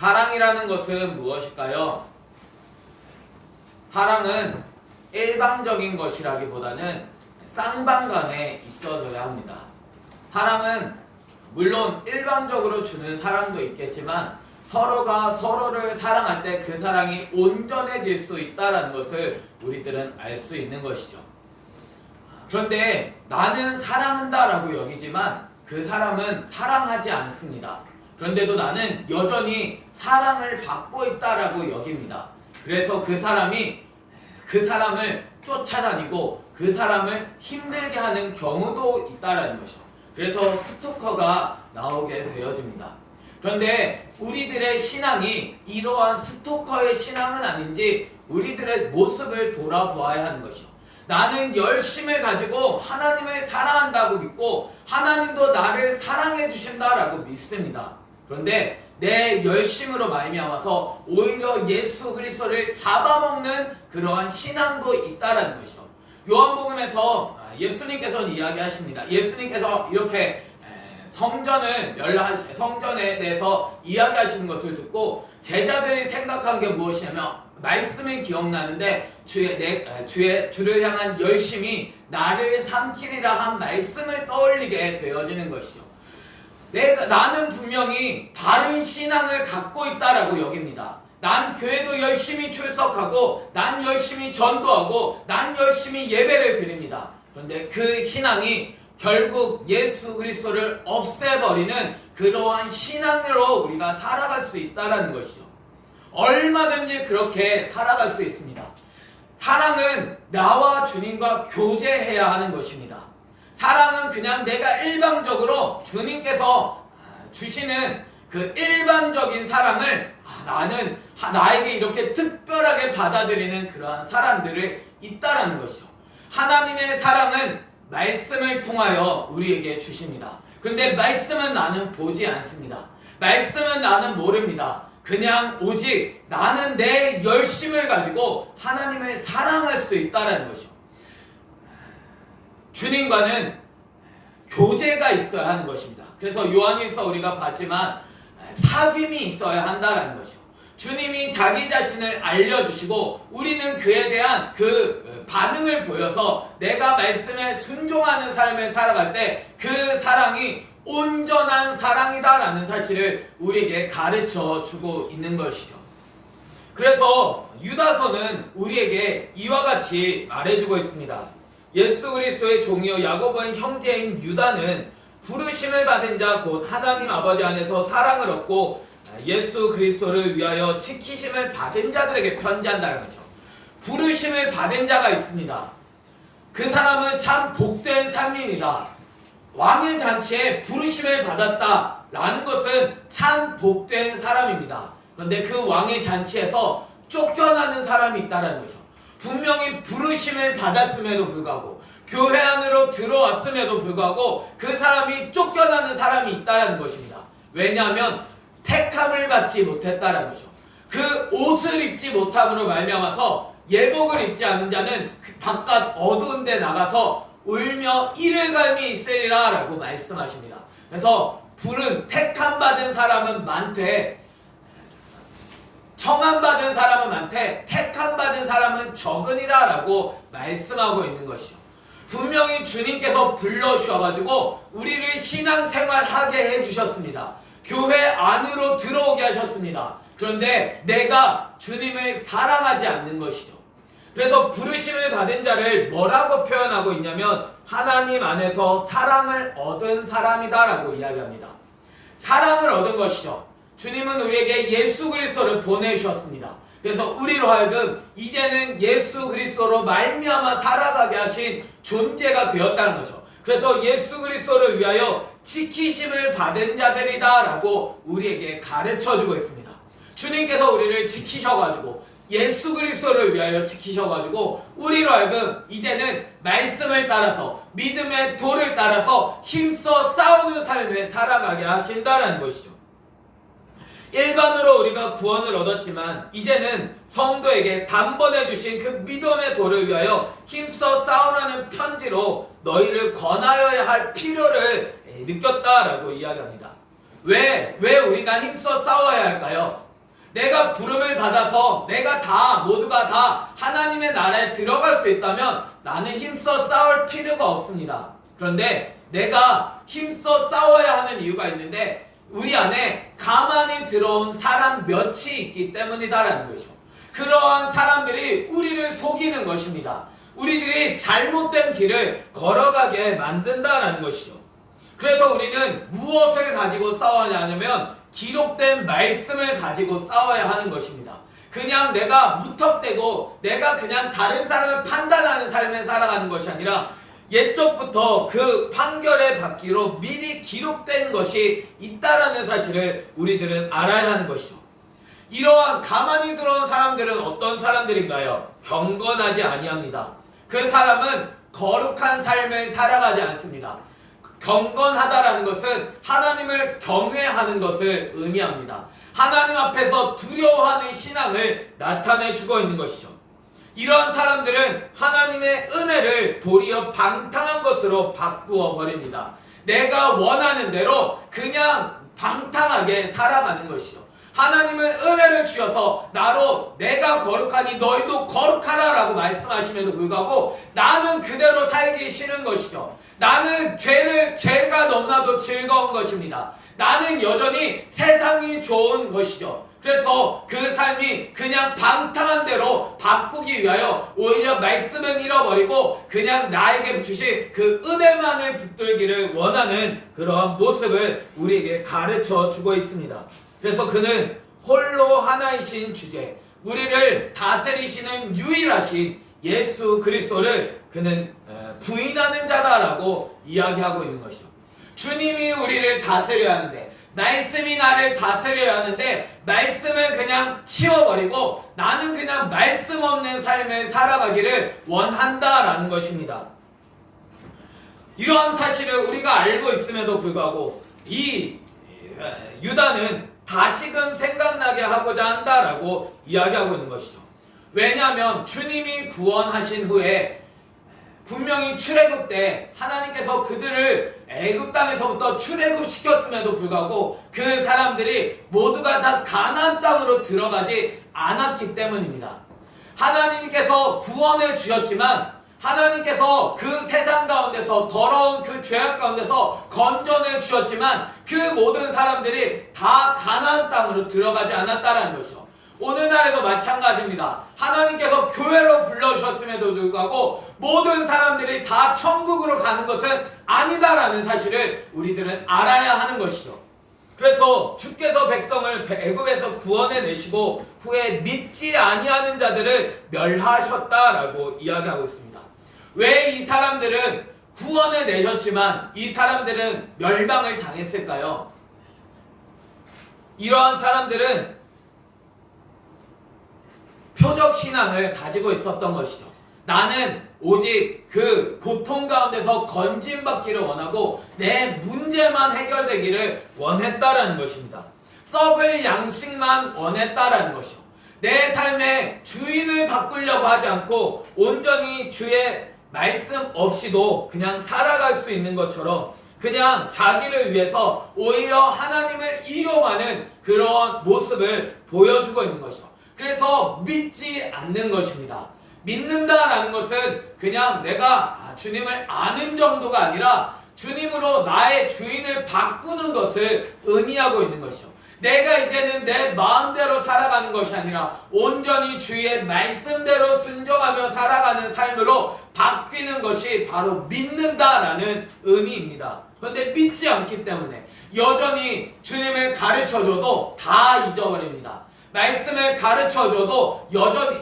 사랑이라는 것은 무엇일까요? 사랑은 일방적인 것이라기보다는 쌍방간에 있어져야 합니다. 사랑은 물론 일방적으로 주는 사랑도 있겠지만 서로가 서로를 사랑할 때 그 사랑이 온전해질 수 있다는 것을 우리들은 알 수 있는 것이죠. 그런데 나는 사랑한다라고 여기지만 그 사람은 사랑하지 않습니다. 그런데도 나는 여전히 사랑을 받고 있다라고 여깁니다. 그래서 그 사람을 쫓아다니고 그 사람을 힘들게 하는 경우도 있다라는 것이죠. 그래서 스토커가 나오게 되어집니다. 그런데 우리들의 신앙이 이러한 스토커의 신앙은 아닌지 우리들의 모습을 돌아보아야 하는 것이죠. 나는 열심을 가지고 하나님을 사랑한다고 믿고 하나님도 나를 사랑해 주신다라고 믿습니다. 그런데 내 열심으로 말미암아서 오히려 예수 그리스도를 잡아먹는 그러한 신앙도 있다라는 것이죠. 요한복음에서 예수님께서는 이야기하십니다. 예수님께서 이렇게 성전에 대해서 이야기하시는 것을 듣고 제자들이 생각한 게 무엇이냐면 말씀이 기억나는데 주를 향한 열심이 나를 삼키리라 한 말씀을 떠올리게 되어지는 것이죠. 나는 분명히 다른 신앙을 갖고 있다라고 여깁니다. 난 교회도 열심히 출석하고 난 열심히 전도하고 난 열심히 예배를 드립니다. 그런데 그 신앙이 결국 예수 그리스도를 없애버리는 그러한 신앙으로 우리가 살아갈 수 있다는 것이죠. 얼마든지 그렇게 살아갈 수 있습니다. 사랑은 나와 주님과 교제해야 하는 것입니다. 사랑은 그냥 내가 일방적으로 주님께서 주시는 그 일반적인 사랑을 나는 나에게 이렇게 특별하게 받아들이는 그러한 사람들을 있다라는 것이죠. 하나님의 사랑은 말씀을 통하여 우리에게 주십니다. 그런데 말씀은 나는 보지 않습니다. 말씀은 나는 모릅니다. 그냥 오직 나는 내 열심을 가지고 하나님을 사랑할 수 있다는 것이죠. 주님과는 교제가 있어야 하는 것입니다. 그래서 요한일서 우리가 봤지만 사귐이 있어야 한다는 것이죠. 주님이 자기 자신을 알려주시고 우리는 그에 대한 그 반응을 보여서 내가 말씀에 순종하는 삶을 살아갈 때 그 사랑이 온전한 사랑이다라는 사실을 우리에게 가르쳐 주고 있는 것이죠. 그래서 유다서는 우리에게 이와 같이 말해주고 있습니다. 예수 그리스도의 종이요 야고보의 형제인 유다는 부르심을 받은 자 곧 하나님 아버지 안에서 사랑을 얻고 예수 그리스도를 위하여 지키심을 받은 자들에게 편지한다는 거죠. 부르심을 받은 자가 있습니다. 그 사람은 참 복된 삶입니다. 왕의 잔치에 부르심을 받았다라는 것은 참 복된 사람입니다. 그런데 그 왕의 잔치에서 쫓겨나는 사람이 있다는 거죠. 분명히 부르심을 받았음에도 불구하고 교회 안으로 들어왔음에도 불구하고 그 사람이 쫓겨나는 사람이 있다는 것입니다. 왜냐하면 택함을 받지 못했다는 거죠. 그 옷을 입지 못함으로 말미암아서 예복을 입지 않은 자는 그 바깥 어두운 데 나가서 울며 이를 갈미 있으리라 라고 말씀하십니다. 그래서 택함 받은 사람은 많되 청함 받은 사람은 많되 택함 받은 사람은 적으니라 라고 말씀하고 있는 것이죠. 분명히 주님께서 불러주셔가지고 우리를 신앙생활하게 해주셨습니다. 교회 안으로 들어오게 하셨습니다. 그런데 내가 주님을 사랑하지 않는 것이죠. 그래서 부르심을 받은 자를 뭐라고 표현하고 있냐면 하나님 안에서 사랑을 얻은 사람이다 라고 이야기합니다. 사랑을 얻은 것이죠. 주님은 우리에게 예수 그리스도를 보내주셨습니다. 그래서 우리로 하여금 이제는 예수 그리스도로 말미암아 살아가게 하신 존재가 되었다는 거죠. 그래서 예수 그리스도를 위하여 지키심을 받은 자들이다 라고 우리에게 가르쳐주고 있습니다. 주님께서 우리를 지키셔가지고 예수 그리스도를 위하여 지키셔가지고 우리로 하여금 이제는 말씀을 따라서 믿음의 도를 따라서 힘써 싸우는 삶을 살아가게 하신다는 것이죠. 일반으로 우리가 구원을 얻었지만 이제는 성도에게 단번에 주신 그 믿음의 도를 위하여 힘써 싸우라는 편지로 너희를 권하여야 할 필요를 느꼈다라고 이야기합니다. 왜 우리가 힘써 싸워야 할까요? 내가 부름을 받아서 내가 모두가 다 하나님의 나라에 들어갈 수 있다면 나는 힘써 싸울 필요가 없습니다. 그런데 내가 힘써 싸워야 하는 이유가 있는데 우리 안에 가만히 들어온 사람 몇이 있기 때문이다라는 거죠. 그러한 사람들이 우리를 속이는 것입니다. 우리들이 잘못된 길을 걸어가게 만든다라는 것이죠. 그래서 우리는 무엇을 가지고 싸워야 하냐면 기록된 말씀을 가지고 싸워야 하는 것입니다. 그냥 내가 무턱대고 내가 그냥 다른 사람을 판단하는 삶을 살아가는 것이 아니라 옛적부터 그 판결의 받기로 미리 기록된 것이 있다라는 사실을 우리들은 알아야 하는 것이죠. 이러한 가만히 들어온 사람들은 어떤 사람들인가요? 경건하지 아니합니다. 그 사람은 거룩한 삶을 살아가지 않습니다. 경건하다라는 것은 하나님을 경외하는 것을 의미합니다. 하나님 앞에서 두려워하는 신앙을 나타내주고 있는 것이죠. 이러한 사람들은 하나님의 은혜를 도리어 방탕한 것으로 바꾸어 버립니다. 내가 원하는 대로 그냥 방탕하게 살아가는 것이죠. 하나님은 은혜를 주셔서 나로 내가 거룩하니 너희도 거룩하라 라고 말씀하심에도 불구하고 나는 그대로 살기 싫은 것이죠. 나는 죄가 너무나도 즐거운 것입니다. 나는 여전히 세상이 좋은 것이죠. 그래서 그 삶이 그냥 방탕한 대로 바꾸기 위하여 오히려 말씀은 잃어버리고 그냥 나에게 주신 그 은혜만을 붙들기를 원하는 그러한 모습을 우리에게 가르쳐 주고 있습니다. 그래서 그는 홀로 하나이신 주제, 우리를 다스리시는 유일하신 예수 그리스도를 그는 부인하는 자다라고 이야기하고 있는 것이죠. 주님이 우리를 다스려야 하는데, 말씀이 나를 다스려야 하는데 말씀을 그냥 치워버리고 나는 그냥 말씀 없는 삶을 살아가기를 원한다라는 것입니다. 이러한 사실을 우리가 알고 있음에도 불구하고 이 유다는 다시금 생각나게 하고자 한다라고 이야기하고 있는 것이죠. 왜냐하면 주님이 구원하신 후에 분명히 출애굽 때 하나님께서 그들을 애굽 땅에서부터 출애굽시켰음에도 불구하고 그 사람들이 모두가 다 가나안 땅으로 들어가지 않았기 때문입니다. 하나님께서 구원을 주셨지만 하나님께서 그 세상 가운데서 더러운 그 죄악 가운데서 건전을 주셨지만 그 모든 사람들이 다 가나안 땅으로 들어가지 않았다는 것이죠. 오늘날에도 마찬가지입니다. 하나님께서 교회로 불러주셨음에도 불구하고 모든 사람들이 다 천국으로 가는 것은 아니다라는 사실을 우리들은 알아야 하는 것이죠. 그래서 주께서 백성을 애굽에서 구원해내시고 후에 믿지 아니하는 자들을 멸하셨다라고 이야기하고 있습니다. 왜 이 사람들은 구원을 내셨지만 이 사람들은 멸망을 당했을까요? 이러한 사람들은 표적 신앙을 가지고 있었던 것이죠. 나는 오직 그 고통 가운데서 건진받기를 원하고 내 문제만 해결되기를 원했다라는 것입니다. 썩을 양식만 원했다라는 것이죠. 내 삶의 주인을 바꾸려고 하지 않고 온전히 주의 말씀 없이도 그냥 살아갈 수 있는 것처럼 그냥 자기를 위해서 오히려 하나님을 이용하는 그런 모습을 보여주고 있는 것이죠. 그래서 믿지 않는 것입니다. 믿는다라는 것은 그냥 내가 주님을 아는 정도가 아니라 주님으로 나의 주인을 바꾸는 것을 의미하고 있는 것이죠. 내가 이제는 내 마음대로 살아가는 것이 아니라 온전히 주의 말씀대로 순종하며 살아가는 삶으로 바뀌는 것이 바로 믿는다라는 의미입니다. 그런데 믿지 않기 때문에 여전히 주님을 가르쳐줘도 다 잊어버립니다. 말씀을 가르쳐줘도 여전히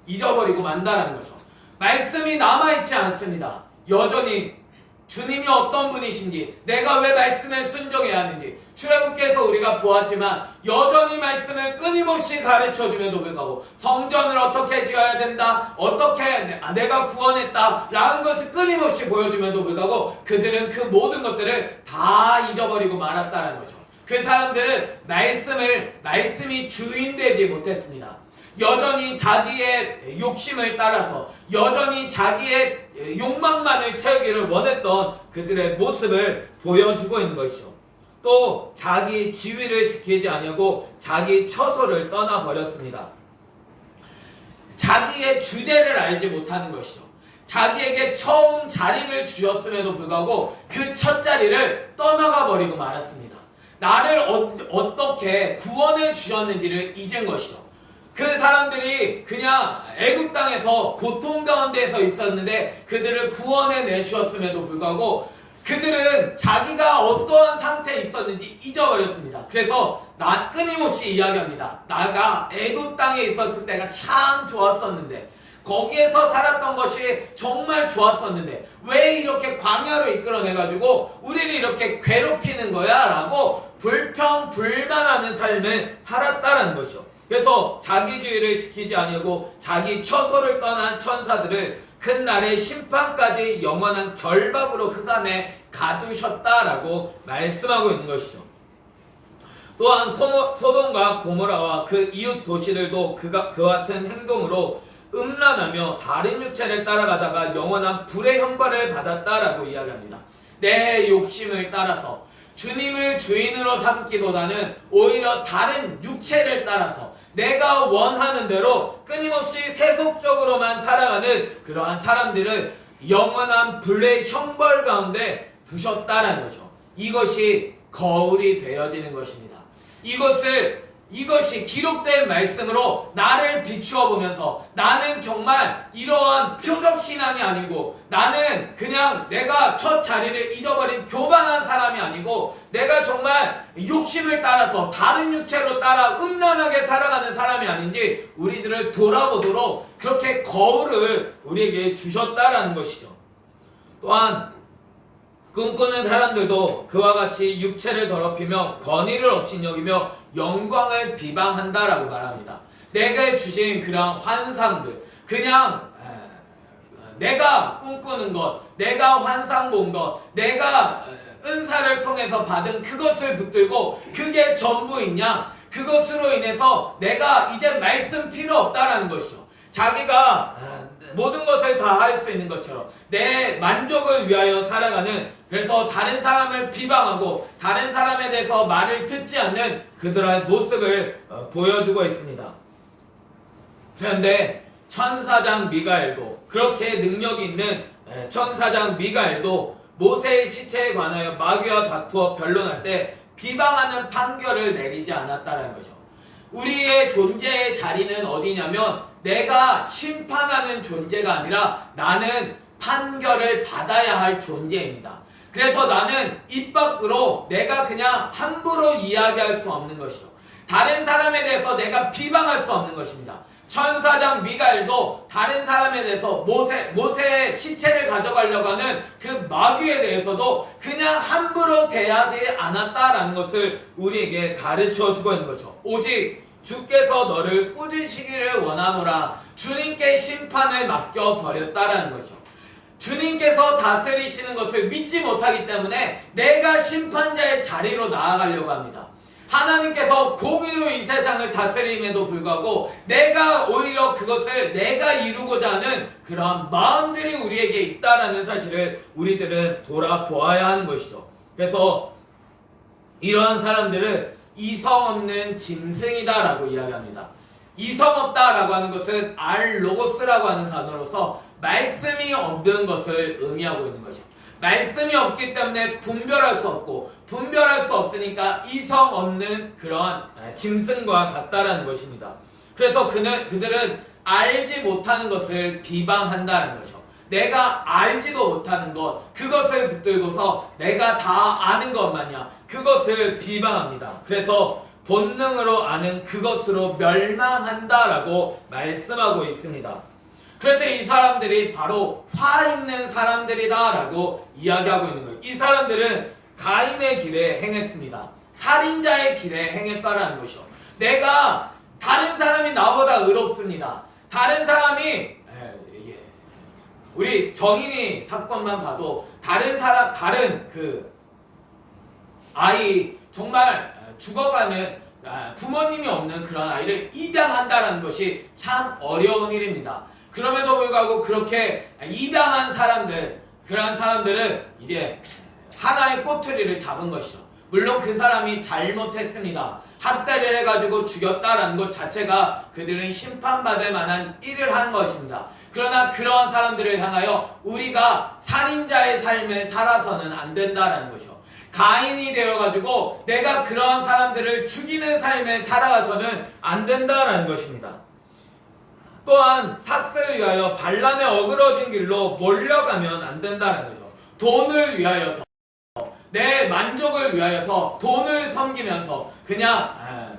잊어버리고 만다라는 거죠. 말씀이 남아있지 않습니다. 여전히 주님이 어떤 분이신지, 내가 왜 말씀에 순종해야 하는지 출애굽기에서 우리가 보았지만 여전히 말씀을 끊임없이 가르쳐주면도 불구하고 성전을 어떻게 지어야 된다, 어떻게 내가 구원했다 라는 것을 끊임없이 보여주면도 불구하고 그들은 그 모든 것들을 다 잊어버리고 말았다는 거죠. 그 사람들은 말씀이 주인되지 못했습니다. 여전히 자기의 욕심을 따라서 여전히 자기의 욕망만을 채우기를 원했던 그들의 모습을 보여주고 있는 것이죠. 또 자기 지위를 지키지 아니하고 자기 처소를 떠나버렸습니다. 자기의 주제를 알지 못하는 것이죠. 자기에게 처음 자리를 주셨음에도 불구하고 그 첫 자리를 떠나가 버리고 말았습니다. 나를 어떻게 구원해 주셨는지를 잊은 것이죠. 그 사람들이 그냥 애굽 땅에서 고통 가운데서 있었는데 그들을 구원해 내주셨음에도 불구하고 그들은 자기가 어떠한 상태에 있었는지 잊어버렸습니다. 그래서 끊임없이 이야기합니다. 나가 애굽 땅에 있었을 때가 참 좋았었는데, 거기에서 살았던 것이 정말 좋았었는데 왜 이렇게 광야로 이끌어내가지고 우리를 이렇게 괴롭히는 거야? 라고 불평불만하는 삶을 살았다라는 것이죠. 그래서 자기주의를 지키지 아니하고 자기 처소를 떠난 천사들을 큰 날의 심판까지 영원한 결박으로 흑암에 가두셨다라고 말씀하고 있는 것이죠. 또한 소돔과 고모라와 그 이웃 도시들도 그와 같은 행동으로 음란하며 다른 육체를 따라가다가 영원한 불의 형벌을 받았다라고 이야기합니다. 내 욕심을 따라서 주님을 주인으로 삼기보다는 오히려 다른 육체를 따라서 내가 원하는 대로 끊임없이 세속적으로만 살아가는 그러한 사람들을 영원한 불의 형벌 가운데 두셨다라는 거죠. 이것이 거울이 되어지는 것입니다. 이것이 기록된 말씀으로 나를 비추어 보면서 나는 정말 이러한 표적 신앙이 아니고 나는 그냥 내가 첫 자리를 잊어버린 교만한 사람이 아니고 내가 정말 욕심을 따라서 다른 육체로 따라 음란하게 살아가는 사람이 아닌지 우리들을 돌아보도록 그렇게 거울을 우리에게 주셨다라는 것이죠. 또한 꿈꾸는 사람들도 그와 같이 육체를 더럽히며 권위를 없이 여기며 영광을 비방한다라고 말합니다. 내게 주신 그런 환상들, 그냥 내가 꿈꾸는 것, 내가 환상 본 것, 내가 은사를 통해서 받은 그것을 붙들고 그게 전부인 양, 그것으로 인해서 내가 이제 말씀 필요 없다라는 것이죠. 자기가 모든 것을 다 할 수 있는 것처럼 내 만족을 위하여 살아가는, 그래서 다른 사람을 비방하고 다른 사람에 대해서 말을 듣지 않는 그들의 모습을 보여주고 있습니다. 그런데 천사장 미가엘도, 그렇게 능력이 있는 천사장 미가엘도 모세의 시체에 관하여 마귀와 다투어 변론할 때 비방하는 판결을 내리지 않았다는 거죠. 우리의 존재의 자리는 어디냐면 내가 심판하는 존재가 아니라 나는 판결을 받아야 할 존재입니다. 그래서 나는 입 밖으로 내가 그냥 함부로 이야기할 수 없는 것이죠. 다른 사람에 대해서 내가 비방할 수 없는 것입니다. 천사장 미가엘도 다른 사람에 대해서 모세의 시체를 가져가려고 하는 그 마귀에 대해서도 그냥 함부로 대하지 않았다라는 것을 우리에게 가르쳐 주고 있는 거죠. 오직 주께서 너를 꾸짖으시기를 원하노라, 주님께 심판을 맡겨버렸다라는 거죠. 주님께서 다스리시는 것을 믿지 못하기 때문에 내가 심판자의 자리로 나아가려고 합니다. 하나님께서 공의로 이 세상을 다스림에도 불구하고 내가 오히려 그것을 내가 이루고자 하는 그러한 마음들이 우리에게 있다라는 사실을 우리들은 돌아보아야 하는 것이죠. 그래서 이러한 사람들은 이성 없는 짐승이다 라고 이야기합니다. 이성 없다라고 하는 것은 알로고스라고 하는 단어로서 말씀이 없는 것을 의미하고 있는 거죠. 말씀이 없기 때문에 분별할 수 없고, 분별할 수 없으니까 이성 없는 그러한 짐승과 같다라는 것입니다. 그래서 그들은 알지 못하는 것을 비방한다는 거죠. 내가 알지도 못하는 것, 그것을 붙들고서 내가 다 아는 것 마냥 그것을 비방합니다. 그래서 본능으로 아는 그것으로 멸망한다라고 말씀하고 있습니다. 그래서 이 사람들이 바로 화 있는 사람들이다라고 이야기하고 있는 거예요. 이 사람들은 가인의 길에 행했습니다. 살인자의 길에 행했다라는 것이죠. 내가 다른 사람이 나보다 의롭습니다. 다른 사람이 우리 정인이 사건만 봐도 다른 그 아이, 정말 죽어가는 부모님이 없는 그런 아이를 입양한다라는 것이 참 어려운 일입니다. 그럼에도 불구하고 그렇게 입양한 사람들, 그런 사람들은 이제 하나의 꼬투리를 잡은 것이죠. 물론 그 사람이 잘못했습니다. 학대를 해가지고 죽였다라는 것 자체가 그들은 심판받을 만한 일을 한 것입니다. 그러나 그러한 사람들을 향하여 우리가 살인자의 삶을 살아서는 안 된다라는 것이요. 가인이 되어가지고 내가 그러한 사람들을 죽이는 삶을 살아가서는 안 된다라는 것입니다. 또한 삭스를 위하여 발람의 어그러진 길로 몰려가면 안 된다는 거죠. 돈을 위하여서, 내 만족을 위하여서 돈을 섬기면서 그냥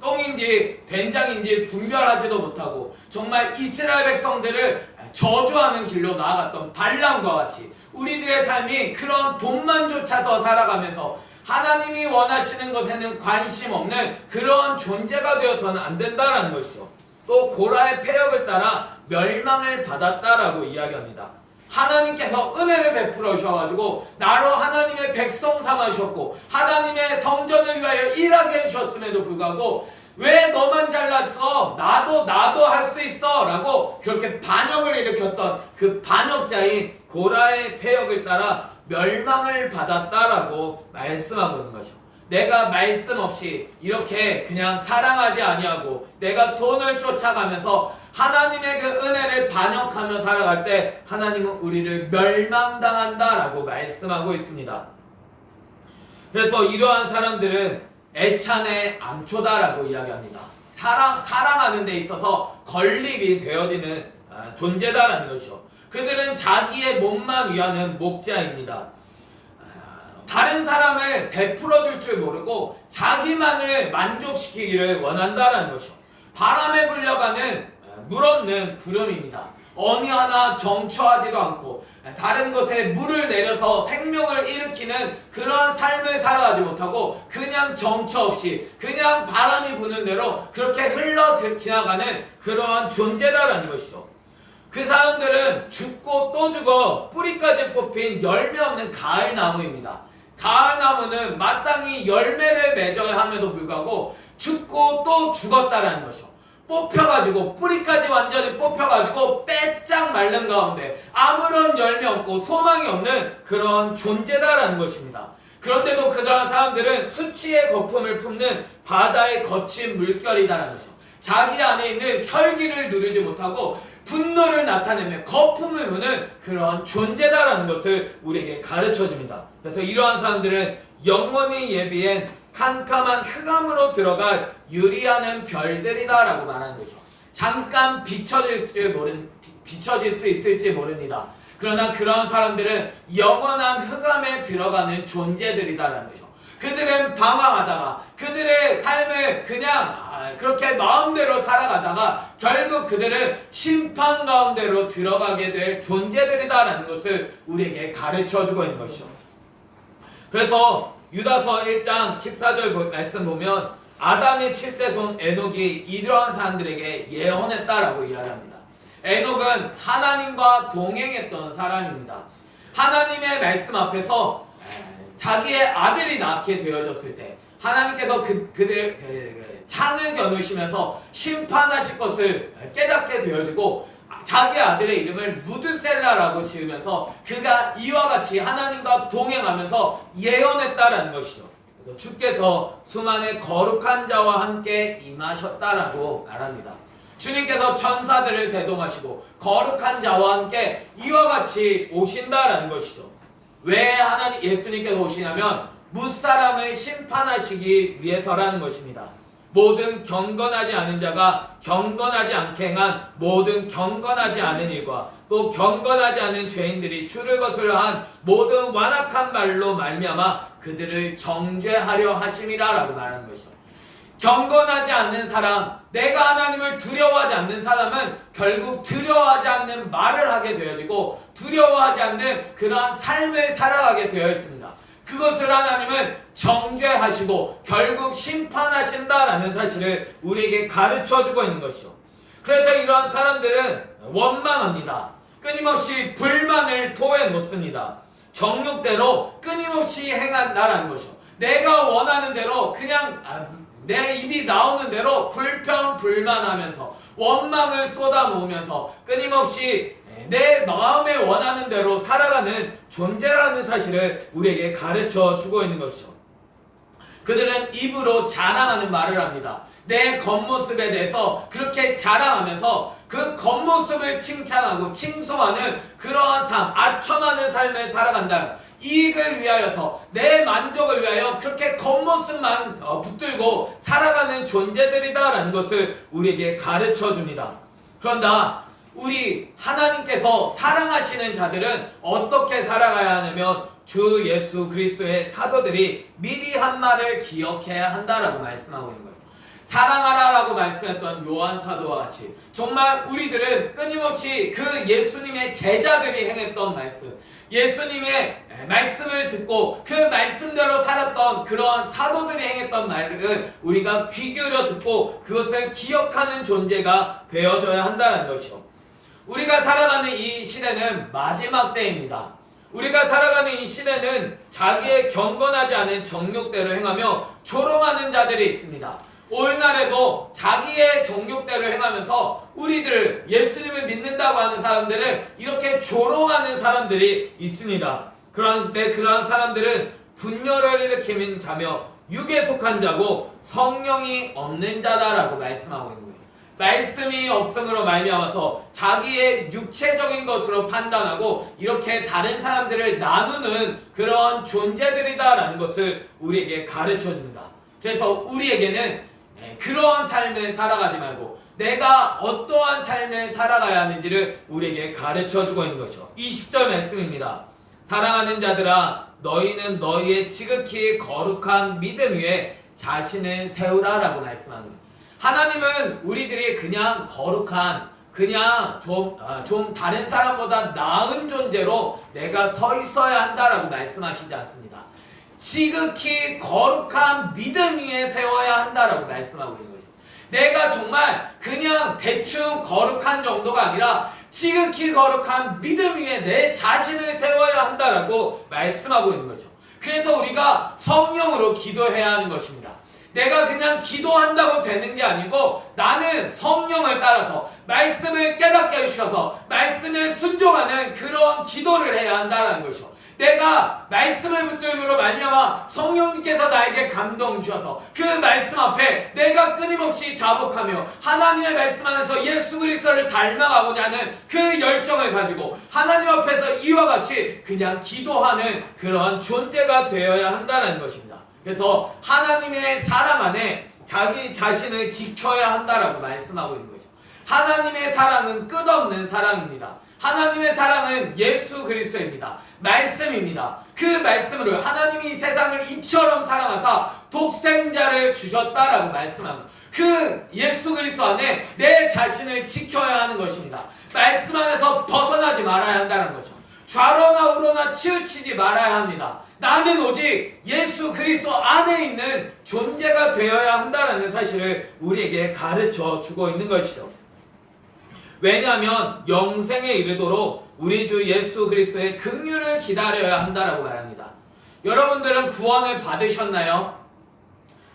똥인지 된장인지 분별하지도 못하고 정말 이스라엘 백성들을 저주하는 길로 나아갔던 발람과 같이 우리들의 삶이 그런 돈만 쫓아서 살아가면서 하나님이 원하시는 것에는 관심 없는 그런 존재가 되어서는 안 된다는 것이죠. 또 고라의 패역을 따라 멸망을 받았다라고 이야기합니다. 하나님께서 은혜를 베풀어 주셔가지고 나로 하나님의 백성 삼아주셨고 하나님의 성전을 위하여 일하게 해주셨음에도 불구하고 왜 너만 잘났어? 나도 할 수 있어 라고 그렇게 반역을 일으켰던 그 반역자인 고라의 패역을 따라 멸망을 받았다라고 말씀하고 있는 거죠. 내가 말씀 없이 이렇게 그냥 사랑하지 아니하고 내가 돈을 쫓아가면서 하나님의 그 은혜를 반역하며 살아갈 때 하나님은 우리를 멸망당한다라고 말씀하고 있습니다. 그래서 이러한 사람들은 애찬의 암초다라고 이야기합니다. 사랑하는 데 있어서 건립이 되어지는 존재다라는 것이죠. 그들은 자기의 몸만 위하는 목자입니다. 다른 사람을 베풀어 줄 줄 모르고 자기만을 만족시키기를 원한다라는 것이죠. 바람에 불려가는 물 없는 구름입니다. 어느 하나 정처하지도 않고 다른 것에 물을 내려서 생명을 일으키는 그런 삶을 살아가지 못하고 그냥 정처 없이 그냥 바람이 부는 대로 그렇게 흘러 지나가는 그러한 존재다라는 것이죠. 그 사람들은 죽고 또 죽어 뿌리까지 뽑힌 열매 없는 가을나무입니다. 가을나무는 마땅히 열매를 맺어야 함에도 불구하고 죽고 또 죽었다라는 것이죠. 뽑혀가지고 뿌리까지 완전히 뽑혀가지고 빼짝 마른 가운데 아무런 열매 없고 소망이 없는 그런 존재다라는 것입니다. 그런데도 그러한 사람들은 수치의 거품을 품는 바다의 거친 물결이다라는 것이죠. 자기 안에 있는 혈기를 누르지 못하고 분노를 나타내며 거품을 부는 그런 존재다라는 것을 우리에게 가르쳐줍니다. 그래서 이러한 사람들은 영원히 예비한 캄캄한 흑암으로 들어갈 유리하는 별들이다라고 말하는 거죠. 잠깐 비춰질 수 있을지 모릅니다. 그러나 그러한 사람들은 영원한 흑암에 들어가는 존재들이다라는 거죠. 그들은 방황하다가 그들의 삶을 그냥 그렇게 마음대로 살아가다가 결국 그들은 심판 가운데로 들어가게 될 존재들이다라는 것을 우리에게 가르쳐주고 있는 것이죠. 그래서 유다서 1장 14절 말씀 보면 아담의 7대손 에녹이 이러한 사람들에게 예언했다라고 이야기합니다. 에녹은 하나님과 동행했던 사람입니다. 하나님의 말씀 앞에서 자기의 아들이 낳게 되어졌을 때 하나님께서 그들의 창을 겨누시면서 심판하실 것을 깨닫게 되어지고 자기 아들의 이름을 무드셀라라고 지으면서 그가 이와 같이 하나님과 동행하면서 예언했다라는 것이죠. 그래서 주께서 수많은 거룩한 자와 함께 임하셨다라고 말합니다. 주님께서 천사들을 대동하시고 거룩한 자와 함께 이와 같이 오신다라는 것이죠. 왜 예수님께서 오시냐면 무사람을 심판하시기 위해서라는 것입니다. 모든 경건하지 않은 자가 경건하지 않게 행한 모든 경건하지 않은 일과 또 경건하지 않은 죄인들이 주를 거슬러 한 모든 완악한 말로 말미암아 그들을 정죄하려 하심이라라고 말하는 것이죠. 경건하지 않는 사람, 내가 하나님을 두려워하지 않는 사람은 결국 두려워하지 않는 말을 하게 되어지고 두려워하지 않는 그러한 삶을 살아가게 되어 있습니다. 그것을 하나님은 정죄하시고 결국 심판하신다라는 사실을 우리에게 가르쳐주고 있는 것이죠. 그래서 이러한 사람들은 원망합니다. 끊임없이 불만을 토해놓습니다. 정욕대로 끊임없이 행한다라는 것이죠. 내가 원하는 대로 그냥 내 입이 나오는 대로 불평불만하면서 원망을 쏟아놓으면서 끊임없이 내 마음에 원하는 대로 살아가는 존재라는 사실을 우리에게 가르쳐 주고 있는 것이죠. 그들은 입으로 자랑하는 말을 합니다. 내 겉모습에 대해서 그렇게 자랑하면서 그 겉모습을 칭찬하고 칭송하는 그러한 삶, 아첨하는 삶을 살아간다. 이익을 위하여서, 내 만족을 위하여 그렇게 겉모습만 붙들고 살아가는 존재들이다라는 것을 우리에게 가르쳐 줍니다. 그런다 우리 하나님께서 사랑하시는 자들은 어떻게 살아가야 하냐면 주 예수 그리스도의 사도들이 미리 한 말을 기억해야 한다라고 말씀하고 있는 거예요. 사랑하라라고 말씀했던 요한 사도와 같이 정말 우리들은 끊임없이 그 예수님의 제자들이 행했던 말씀, 예수님의 말씀을 듣고 그 말씀대로 살았던 그러한 사도들이 행했던 말을 우리가 귀 기울여 듣고 그것을 기억하는 존재가 되어져야 한다는 것이요. 우리가 살아가는 이 시대는 마지막 때입니다. 우리가 살아가는 이 시대는 자기의 경건하지 않은 정욕대로 행하며 조롱하는 자들이 있습니다. 오늘날에도 자기의 정욕대로 행하면서 우리들 예수님을 믿는다고 하는 사람들은 이렇게 조롱하는 사람들이 있습니다. 그런데 그러한 사람들은 분열을 일으키는 자며 육에 속한 자고 성령이 없는 자다라고 말씀하고 있는 거예요. 말씀이 없음으로 말미암아서 자기의 육체적인 것으로 판단하고 이렇게 다른 사람들을 나누는 그런 존재들이다라는 것을 우리에게 가르쳐 줍니다. 그래서 우리에게는 그러한 삶을 살아가지 말고 내가 어떠한 삶을 살아가야 하는지를 우리에게 가르쳐 주고 있는 것이죠. 20절 말씀입니다. 사랑하는 자들아 너희는 너희의 지극히 거룩한 믿음 위에 자신을 세우라라고 말씀하는 거예요. 하나님은 우리들이 그냥 거룩한 그냥 좀 다른 사람보다 나은 존재로 내가 서 있어야 한다라고 말씀하시지 않습니다. 지극히 거룩한 믿음 위에 세워야 한다라고 말씀하고 있는 거죠. 내가 정말 그냥 대충 거룩한 정도가 아니라 지극히 거룩한 믿음 위에 내 자신을 세워야 한다라고 말씀하고 있는 거죠. 그래서 우리가 성령으로 기도해야 하는 것입니다. 내가 그냥 기도한다고 되는 게 아니고 나는 성령을 따라서 말씀을 깨닫게 해주셔서 말씀을 순종하는 그런 기도를 해야 한다는 것이죠. 내가 말씀을 붙들므로 말미암아 성령님께서 나에게 감동 주셔서 그 말씀 앞에 내가 끊임없이 자복하며 하나님의 말씀 안에서 예수 그리스도를 닮아가고자 하는 그 열정을 가지고 하나님 앞에서 이와 같이 그냥 기도하는 그러한 존재가 되어야 한다는 것입니다. 그래서 하나님의 사랑 안에 자기 자신을 지켜야 한다라고 말씀하고 있는 거죠. 하나님의 사랑은 끝없는 사랑입니다. 하나님의 사랑은 예수 그리스도입니다. 말씀입니다. 그 말씀으로 하나님이 세상을 이처럼 사랑하사 독생자를 주셨다라고 말씀합니다. 그 예수 그리스도 안에 내 자신을 지켜야 하는 것입니다. 말씀 안에서 벗어나지 말아야 한다는 거죠. 좌로나 우로나 치우치지 말아야 합니다. 나는 오직 예수 그리스도 안에 있는 존재가 되어야 한다는 사실을 우리에게 가르쳐 주고 있는 것이죠. 왜냐하면 영생에 이르도록 우리 주 예수 그리스도의 긍휼을 기다려야 한다라고 말합니다. 여러분들은 구원을 받으셨나요?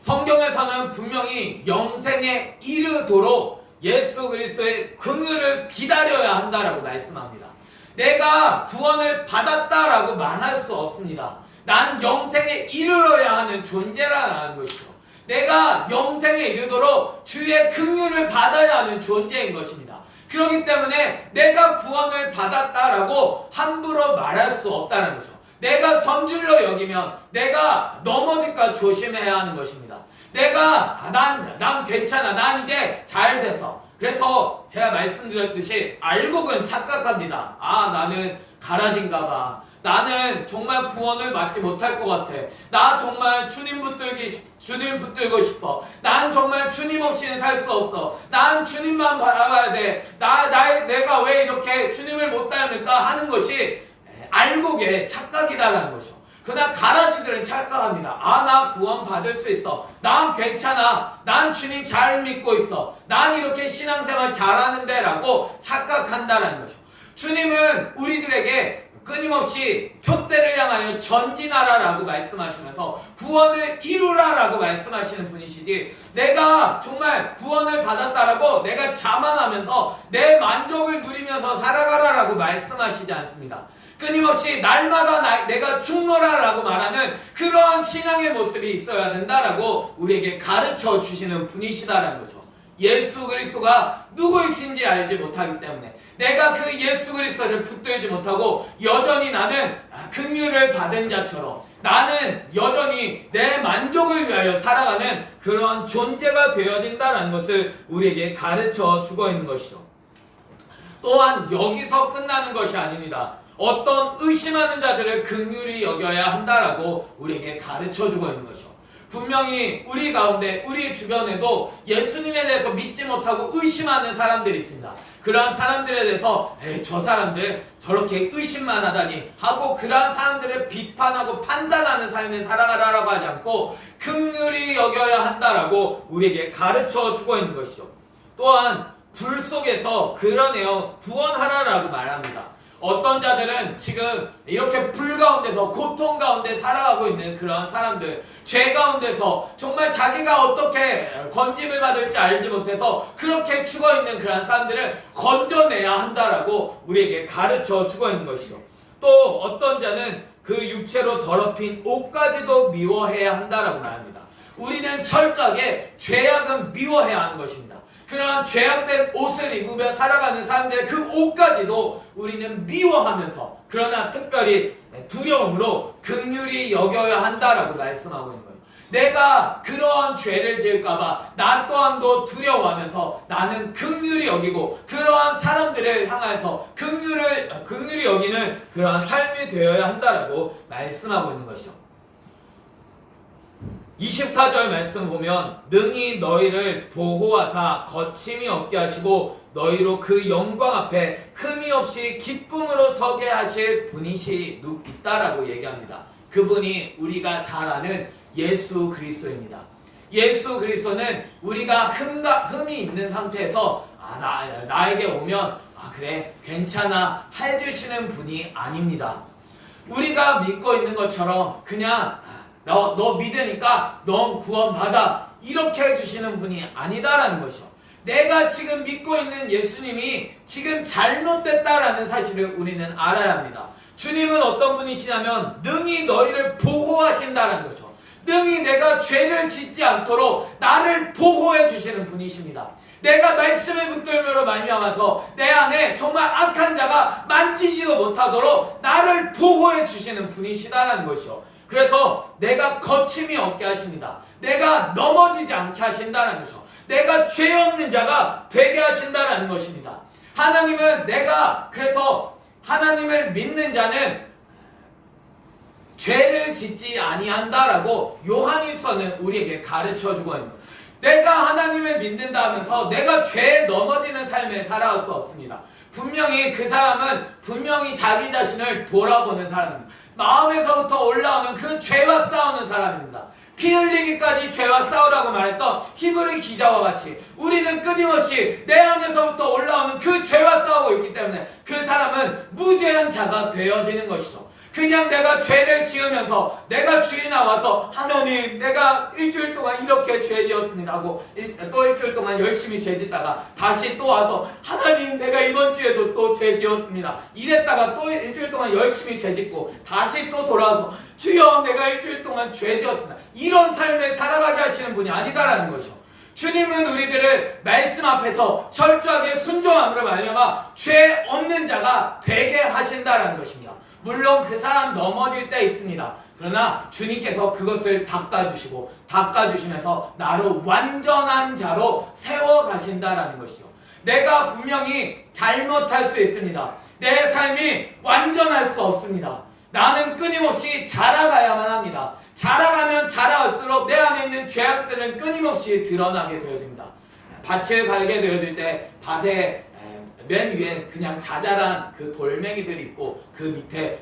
성경에서는 분명히 영생에 이르도록 예수 그리스도의 긍휼을 기다려야 한다라고 말씀합니다. 내가 구원을 받았다라고 말할 수 없습니다. 난 영생에 이르러야 하는 존재라는 것이죠. 내가 영생에 이르도록 주의 긍휼을 받아야 하는 존재인 것입니다. 그렇기 때문에 내가 구원을 받았다라고 함부로 말할 수 없다는 거죠. 내가 선줄로 여기면 내가 넘어질까 조심해야 하는 것입니다. 내가 난 괜찮아, 난 이제 잘 돼서, 그래서 제가 말씀드렸듯이 알고는 착각합니다. 나는 가라진가 봐. 나는 정말 구원을 받지 못할 것 같아. 나 정말 주님 붙들고 싶어. 난 정말 주님 없이는 살 수 없어. 난 주님만 바라봐야 돼. 내가 왜 이렇게 주님을 못 닮을까 하는 것이 알고게 착각이다라는 거죠. 그러나 가라지들은 착각합니다. 나 구원 받을 수 있어. 난 괜찮아. 난 주님 잘 믿고 있어. 난 이렇게 신앙생활 잘하는데 라고 착각한다라는 거죠. 주님은 우리들에게 끊임없이 표대를 향하여 전진하라라고 말씀하시면서 구원을 이루라라고 말씀하시는 분이시지, 내가 정말 구원을 받았다라고 내가 자만하면서 내 만족을 누리면서 살아가라라고 말씀하시지 않습니다. 끊임없이 날마다 내가 죽노라라고 말하는 그러한 신앙의 모습이 있어야 된다라고 우리에게 가르쳐 주시는 분이시다라는 거죠. 예수 그리스도가 누구이신지 알지 못하기 때문에 내가 그 예수 그리스도를 붙들지 못하고 여전히 나는 긍휼을 받은 자처럼 나는 여전히 내 만족을 위하여 살아가는 그러한 존재가 되어진다는 것을 우리에게 가르쳐 주고 있는 것이죠. 또한 여기서 끝나는 것이 아닙니다. 어떤 의심하는 자들을 긍휼히 여겨야 한다라고 우리에게 가르쳐 주고 있는 것이죠. 분명히 우리 가운데 우리 주변에도 예수님에 대해서 믿지 못하고 의심하는 사람들이 있습니다. 그러한 사람들에 대해서 저 사람들 저렇게 의심만 하다니 하고 그러한 사람들을 비판하고 판단하는 삶을 살아가라고 하지 않고 긍휼히 여겨야 한다라고 우리에게 가르쳐 주고 있는 것이죠. 또한 불 속에서 그러네요 구원하라라고 말합니다. 어떤 자들은 지금 이렇게 불 가운데서 고통 가운데 살아가고 있는 그런 사람들, 죄 가운데서 정말 자기가 어떻게 건짐을 받을지 알지 못해서 그렇게 죽어있는 그런 사람들을 건져내야 한다라고 우리에게 가르쳐 주고 있는 것이죠. 또 어떤 자는 그 육체로 더럽힌 옷까지도 미워해야 한다라고 말합니다. 우리는 철저하게 죄악은 미워해야 하는 것입니다. 그러한 죄악된 옷을 입으며 살아가는 사람들의 그 옷까지도 우리는 미워하면서 그러나 특별히 두려움으로 긍휼히 여겨야 한다라고 말씀하고 있는 거예요. 내가 그러한 죄를 지을까봐 나 또한도 두려워하면서 나는 긍휼히 여기고 그러한 사람들을 향해서 긍휼히 여기는 그러한 삶이 되어야 한다라고 말씀하고 있는 것이죠. 24절 말씀 보면 능히 너희를 보호하사 거침이 없게 하시고 너희로 그 영광 앞에 흠이 없이 기쁨으로 서게 하실 분이시 있다라고 얘기합니다. 그분이 우리가 잘 아는 예수 그리스도입니다. 예수 그리스도는 우리가 흠이 있는 상태에서 나에게 오면 그래 괜찮아 해주시는 분이 아닙니다. 우리가 믿고 있는 것처럼 그냥 너 믿으니까 넌 구원받아 이렇게 해주시는 분이 아니다라는 것이죠. 내가 지금 믿고 있는 예수님이 지금 잘못됐다라는 사실을 우리는 알아야 합니다. 주님은 어떤 분이시냐면 능히 너희를 보호하신다는 거죠. 능히 내가 죄를 짓지 않도록 나를 보호해 주시는 분이십니다. 내가 말씀을 붙들므로 말미암아서 내 안에 정말 악한 자가 만지지도 못하도록 나를 보호해 주시는 분이시다라는 것이죠. 그래서 내가 거침이 없게 하십니다. 내가 넘어지지 않게 하신다는 것이죠. 내가 죄 없는 자가 되게 하신다는 것입니다. 하나님은 그래서 하나님을 믿는 자는 죄를 짓지 아니한다라고 요한일서는 우리에게 가르쳐주고 있는 거예요. 내가 하나님을 믿는다 하면서 내가 죄에 넘어지는 삶을 살아갈 수 없습니다. 분명히 그 사람은 분명히 자기 자신을 돌아보는 사람입니다. 마음에서부터 올라오는 그 죄와 싸우는 사람입니다. 피 흘리기까지 죄와 싸우라고 말했던 히브리 기자와 같이 우리는 끊임없이 내 안에서부터 올라오는 그 죄와 싸우고 있기 때문에 그 사람은 무죄한 자가 되어지는 것이죠. 그냥 내가 죄를 지으면서 내가 주일 나와서 하나님 내가 일주일 동안 이렇게 죄 지었습니다 하고 또 일주일 동안 열심히 죄 짓다가 다시 또 와서 하나님 내가 이번 주에도 또 죄 지었습니다 이랬다가 또 일주일 동안 열심히 죄 짓고 다시 또 돌아와서 주여 내가 일주일 동안 죄 지었습니다 이런 삶을 살아가게 하시는 분이 아니다라는 거죠. 주님은 우리들을 말씀 앞에서 철저하게 순종함으로 말미암아 죄 없는 자가 되게 하신다라는 것입니다. 물론 그 사람 넘어질 때 있습니다. 그러나 주님께서 그것을 닦아주시면서 나로 완전한 자로 세워가신다라는 것이죠. 내가 분명히 잘못할 수 있습니다. 내 삶이 완전할 수 없습니다. 나는 끊임없이 자라가야만 합니다. 자라가면 자라갈수록 내 안에 있는 죄악들은 끊임없이 드러나게 되어집니다. 밭을 갈게 되어질 때 밭에 맨 위에 그냥 자잘한 그 돌멩이들이 있고 그 밑에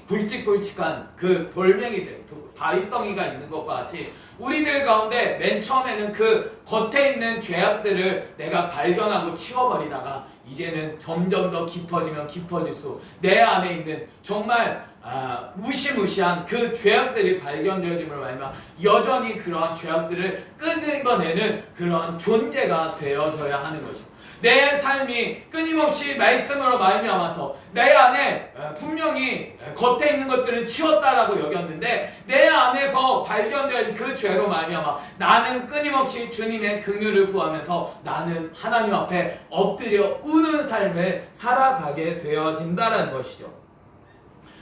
굵직굵직한 그 돌멩이들, 바위덩이가 있는 것과 같이 우리들 가운데 맨 처음에는 그 겉에 있는 죄악들을 내가 발견하고 치워버리다가 이제는 점점 더 깊어지면 깊어질수록 내 안에 있는 정말 무시무시한 그 죄악들이 발견되어짐으로 말미암아 여전히 그러한 죄악들을 끊어내는 그러한 존재가 되어져야 하는 것이죠. 내 삶이 끊임없이 말씀으로 말미암아서 내 안에 분명히 겉에 있는 것들은 치웠다라고 여겼는데 내 안에서 발견된 그 죄로 말미암아 나는 끊임없이 주님의 긍휼을 구하면서 나는 하나님 앞에 엎드려 우는 삶을 살아가게 되어진다라는 것이죠.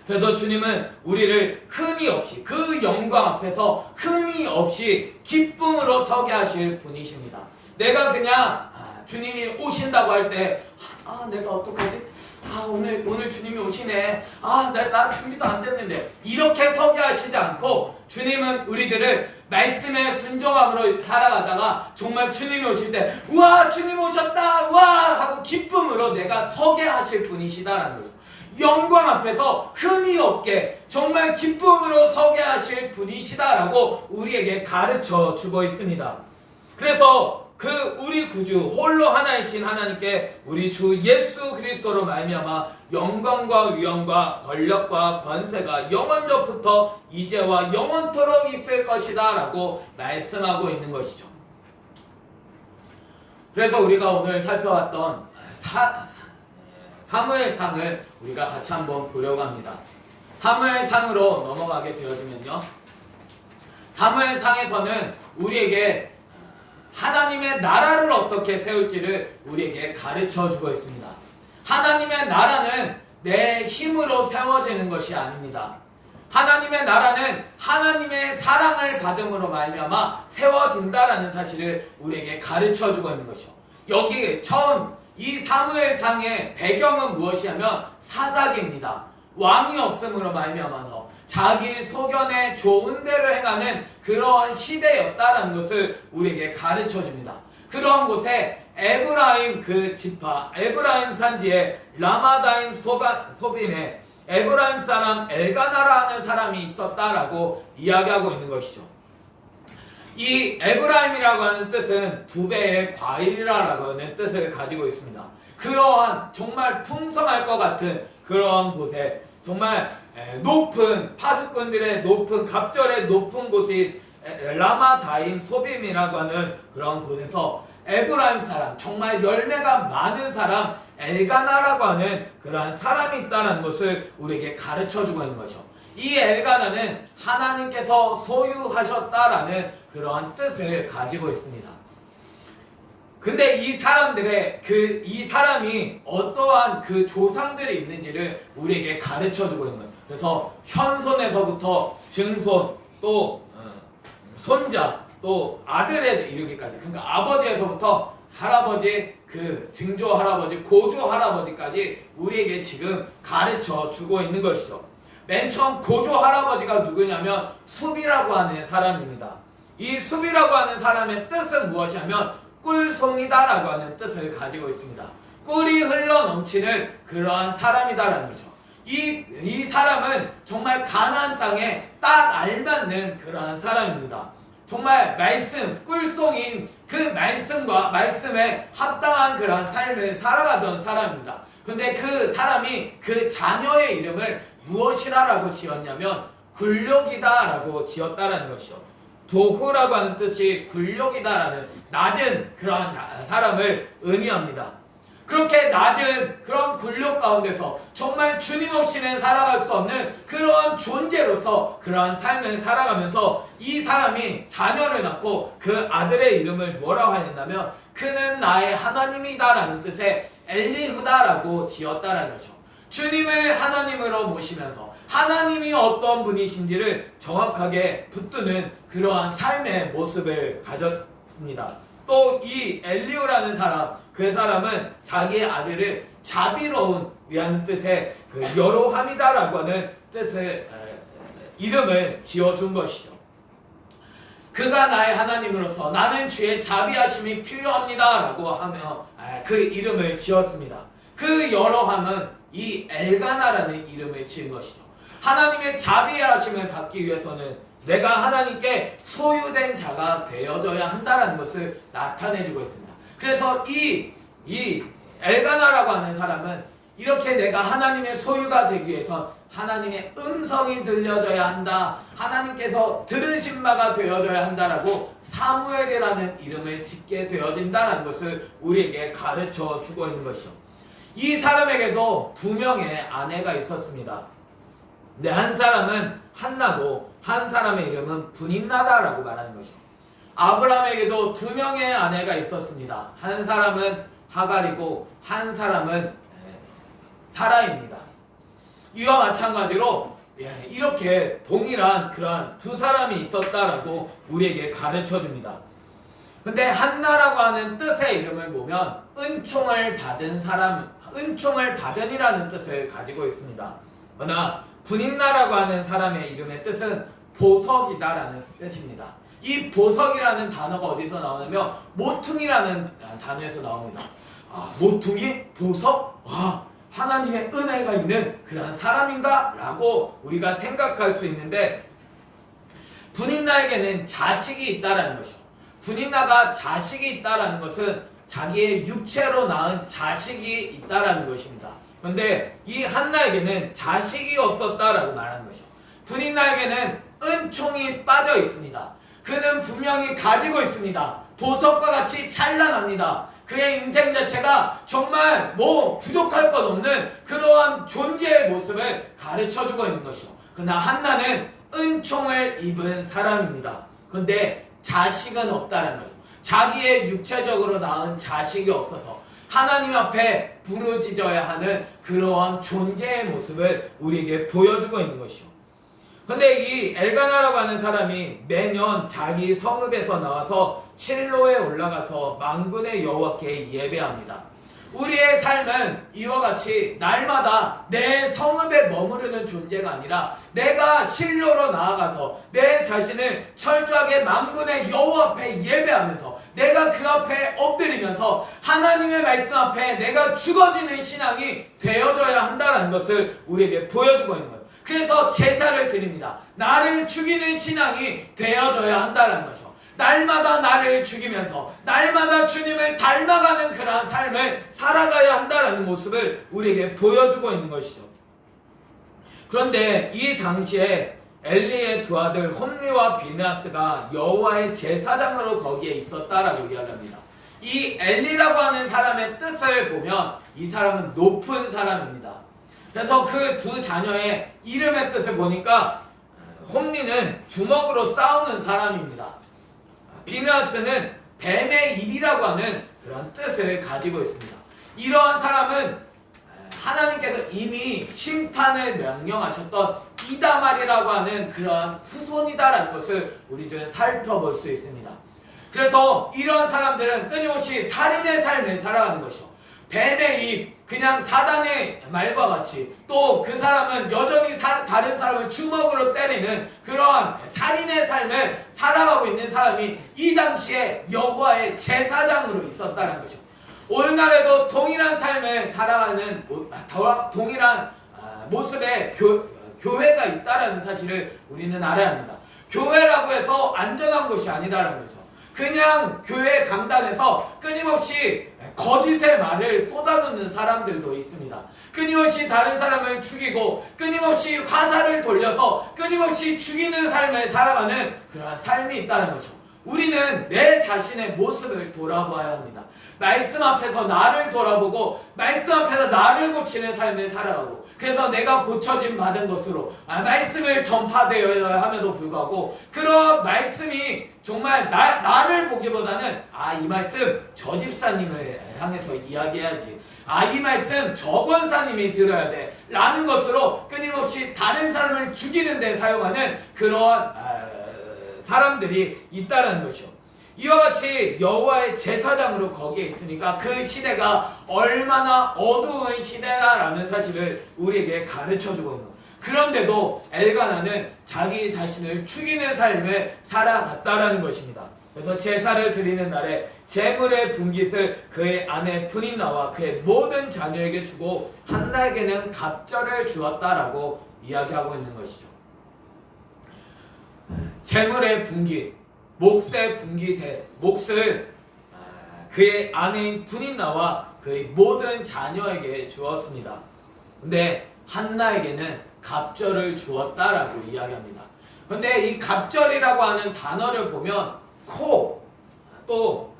그래서 주님은 우리를 흠이 없이 그 영광 앞에서 흠이 없이 기쁨으로 서게 하실 분이십니다. 내가 그냥 주님이 오신다고 할 때 내가 어떡하지? 오늘 주님이 오시네. 나 준비도 안 됐는데 이렇게 서게 하시지 않고 주님은 우리들을 말씀에 순종함으로 살아가다가 정말 주님이 오실 때 와 주님 오셨다 와 하고 기쁨으로 내가 서게 하실 분이시다라는 거죠. 영광 앞에서 흠이 없게 정말 기쁨으로 서게 하실 분이시다라고 우리에게 가르쳐 주고 있습니다. 그래서 그 우리 구주 홀로 하나이신 하나님께 우리 주 예수 그리스도로 말미암아 영광과 위엄과 권력과 권세가 영원전부터 이제와 영원토록 있을 것이다 라고 말씀하고 있는 것이죠. 그래서 우리가 오늘 살펴봤던 사무엘상을 우리가 같이 한번 보려고 합니다. 사무엘상으로 넘어가게 되어지면요, 사무엘상에서는 우리에게 하나님의 나라를 어떻게 세울지를 우리에게 가르쳐주고 있습니다. 하나님의 나라는 내 힘으로 세워지는 것이 아닙니다. 하나님의 나라는 하나님의 사랑을 받음으로 말미암아 세워진다라는 사실을 우리에게 가르쳐주고 있는 것이죠. 여기 처음 이 사무엘상의 배경은 무엇이냐면 사사기입니다. 왕이 없음으로 말미암아서 자기 소견에 좋은 대로 행하는 그러한 시대였다라는 것을 우리에게 가르쳐줍니다. 그러한 곳에 에브라임 그 지파, 에브라임 산지에 라마다임 소빔에 에브라임 사람 엘가나라는 사람이 있었다라고 이야기하고 있는 것이죠. 이 에브라임이라고 하는 뜻은 두 배의 과일이라고 하는 뜻을 가지고 있습니다. 그러한 정말 풍성할 것 같은 그러한 곳에 정말 높은 파수꾼들의 높은 갑절의 높은 곳이 라마다임 소빔이라고 하는 그런 곳에서 에브라임 사람 정말 열매가 많은 사람 엘가나라고 하는 그러한 사람이 있다는 것을 우리에게 가르쳐주고 있는 거죠. 이 엘가나는 하나님께서 소유하셨다라는 그러한 뜻을 가지고 있습니다. 근데 이 사람이 어떠한 그 조상들이 있는지를 우리에게 가르쳐주고 있는 거예요. 그래서 현손에서부터 증손 또 손자 또 아들에 이르기까지, 그러니까 아버지에서부터 할아버지, 그 증조 할아버지, 고조 할아버지까지 우리에게 지금 가르쳐 주고 있는 것이죠. 맨 처음 고조 할아버지가 누구냐면 숲이라고 하는 사람입니다. 이 숲이라고 하는 사람의 뜻은 무엇이냐면 꿀송이다라고 하는 뜻을 가지고 있습니다. 꿀이 흘러 넘치는 그러한 사람이다라는 거죠. 이 사람은 정말 가나안 땅에 딱 알맞는 그러한 사람입니다. 정말 말씀, 꿀송인 그 말씀과 말씀에 합당한 그러한 삶을 살아가던 사람입니다. 근데 그 사람이 그 자녀의 이름을 무엇이라고 지었냐면 굴욕이다라고 지었다라는 것이죠. 도후라고 하는 뜻이 굴욕이다라는 낮은 그러한 사람을 의미합니다. 그렇게 낮은 그런 굴욕 가운데서 정말 주님 없이는 살아갈 수 없는 그러한 존재로서 그러한 삶을 살아가면서 이 사람이 자녀를 낳고 그 아들의 이름을 뭐라고 하였냐면 그는 나의 하나님이다라는 뜻의 엘리후다라고 지었다라는 거죠. 주님을 하나님으로 모시면서 하나님이 어떤 분이신지를 정확하게 붙드는 그러한 삶의 모습을 가졌습니다. 또 이 엘리후라는 사람, 그 사람은 자기의 아들을 자비로운이라는 뜻의 그 여로함이다라고 하는 뜻의 이름을 지어준 것이죠. 그가 나의 하나님으로서 나는 주의 자비하심이 필요합니다라고 하며 그 이름을 지었습니다. 그 여로함은 이 엘가나라는 이름을 지은 것이죠. 하나님의 자비하심을 받기 위해서는 내가 하나님께 소유된 자가 되어져야 한다는 것을 나타내주고 있습니다. 그래서 이 엘가나라고 하는 사람은 이렇게 내가 하나님의 소유가 되기 위해서 하나님의 음성이 들려져야 한다. 하나님께서 들으신 바가 되어져야 한다라고 사무엘이라는 이름을 짓게 되어진다는 것을 우리에게 가르쳐 주고 있는 것이죠. 이 사람에게도 2명의 아내가 있었습니다. 근데 한 사람은 한나고 한 사람의 이름은 분인나다라고 말하는 것이죠. 아브라함에게도 2명의 아내가 있었습니다. 한 사람은 하갈이고 한 사람은 사라입니다. 이와 마찬가지로 이렇게 동일한 그러한 2사람이 있었다라고 우리에게 가르쳐 줍니다. 근데 한나라고 하는 뜻의 이름을 보면 은총을 받은 사람, 은총을 받은이라는 뜻을 가지고 있습니다. 그러나 분인나라고 하는 사람의 이름의 뜻은 보석이다라는 뜻입니다. 이 보석이라는 단어가 어디서 나오냐면 모퉁이라는 단어에서 나옵니다. 모퉁이? 보석? 와, 하나님의 은혜가 있는 그런 사람인가? 라고 우리가 생각할 수 있는데, 분인나에게는 자식이 있다라는 것이죠. 분인나가 자식이 있다라는 것은 자기의 육체로 낳은 자식이 있다라는 것입니다. 그런데 이 한나에게는 자식이 없었다라고 말하는 것이죠. 분인나에게는 은총이 빠져 있습니다. 그는 분명히 가지고 있습니다. 보석과 같이 찬란합니다. 그의 인생 자체가 정말 부족할 것 없는 그러한 존재의 모습을 가르쳐주고 있는 것이죠. 그러나 한나는 은총을 입은 사람입니다. 그런데 자식은 없다는 거죠. 자기의 육체적으로 낳은 자식이 없어서 하나님 앞에 부르짖어야 하는 그러한 존재의 모습을 우리에게 보여주고 있는 것이죠. 근데 이 엘가나라고 하는 사람이 매년 자기 성읍에서 나와서 실로에 올라가서 만군의 여호와께 예배합니다. 우리의 삶은 이와 같이 날마다 내 성읍에 머무르는 존재가 아니라 내가 실로로 나아가서 내 자신을 철저하게 만군의 여호와 앞에 예배하면서 내가 그 앞에 엎드리면서 하나님의 말씀 앞에 내가 죽어지는 신앙이 되어져야 한다는 것을 우리에게 보여주고 있는 거예요. 그래서 제사를 드립니다. 나를 죽이는 신앙이 되어져야 한다는 거죠. 날마다 나를 죽이면서 날마다 주님을 닮아가는 그러한 삶을 살아가야 한다는 모습을 우리에게 보여주고 있는 것이죠. 그런데 이 당시에 엘리의 2 아들 홈리와 비느하스가 여호와의 제사장으로 거기에 있었다라고 이야기합니다. 이 엘리라고 하는 사람의 뜻을 보면 이 사람은 높은 사람입니다. 그래서 그 2 자녀의 이름의 뜻을 보니까 홈리는 주먹으로 싸우는 사람입니다. 비느하스는 뱀의 입이라고 하는 그런 뜻을 가지고 있습니다. 이러한 사람은 하나님께서 이미 심판을 명령하셨던 이다말이라고 하는 그런 후손이다라는 것을 우리들은 살펴볼 수 있습니다. 그래서 이러한 사람들은 끊임없이 살인의 삶을 살아가는 것이죠. 뱀의 입, 그냥 사단의 말과 같이 또 그 사람은 여전히 다른 사람을 주먹으로 때리는 그러한 살인의 삶을 살아가고 있는 사람이 이 당시에 여호와의 제사장으로 있었다는 거죠. 오늘날에도 동일한 삶을 살아가는 동일한 모습의 교회가 있다는 사실을 우리는 알아야 합니다. 교회라고 해서 안전한 곳이 아니다라는 거죠. 그냥 교회 강단에서 끊임없이 거짓의 말을 쏟아놓는 사람들도 있습니다. 끊임없이 다른 사람을 죽이고 끊임없이 화살을 돌려서 끊임없이 죽이는 삶을 살아가는 그런 삶이 있다는 거죠. 우리는 내 자신의 모습을 돌아봐야 합니다. 말씀 앞에서 나를 돌아보고 말씀 앞에서 나를 고치는 삶을 살아가고, 그래서 내가 고쳐짐 받은 것으로 말씀을 전파되어야 함에도 불구하고 그런 말씀이 정말 나를 보기보다는 이 말씀 저 집사님을 향해서 이야기해야지, 이 말씀 저 권사님이 들어야 돼 라는 것으로 끊임없이 다른 사람을 죽이는 데 사용하는 그런 사람들이 있다는 것이죠. 이와 같이 여호와의 제사장으로 거기에 있으니까 그 시대가 얼마나 어두운 시대다라는 사실을 우리에게 가르쳐주고 있는 거예요. 그런데도 엘가나는 자기 자신을 죽이는 삶을 살아갔다라는 것입니다. 그래서 제사를 드리는 날에 제물의 분깃을 그의 아내 분인나와 그의 모든 자녀에게 주고 한나에게는 갑절을 주었다라고 이야기하고 있는 것이죠. 제물의 분깃, 몫의 분깃의 몫을 그의 아내인 분인나와 그의 모든 자녀에게 주었습니다. 근데 한나에게는 갑절을 주었다라고 이야기합니다. 그런데 이 갑절이라고 하는 단어를 보면 코, 또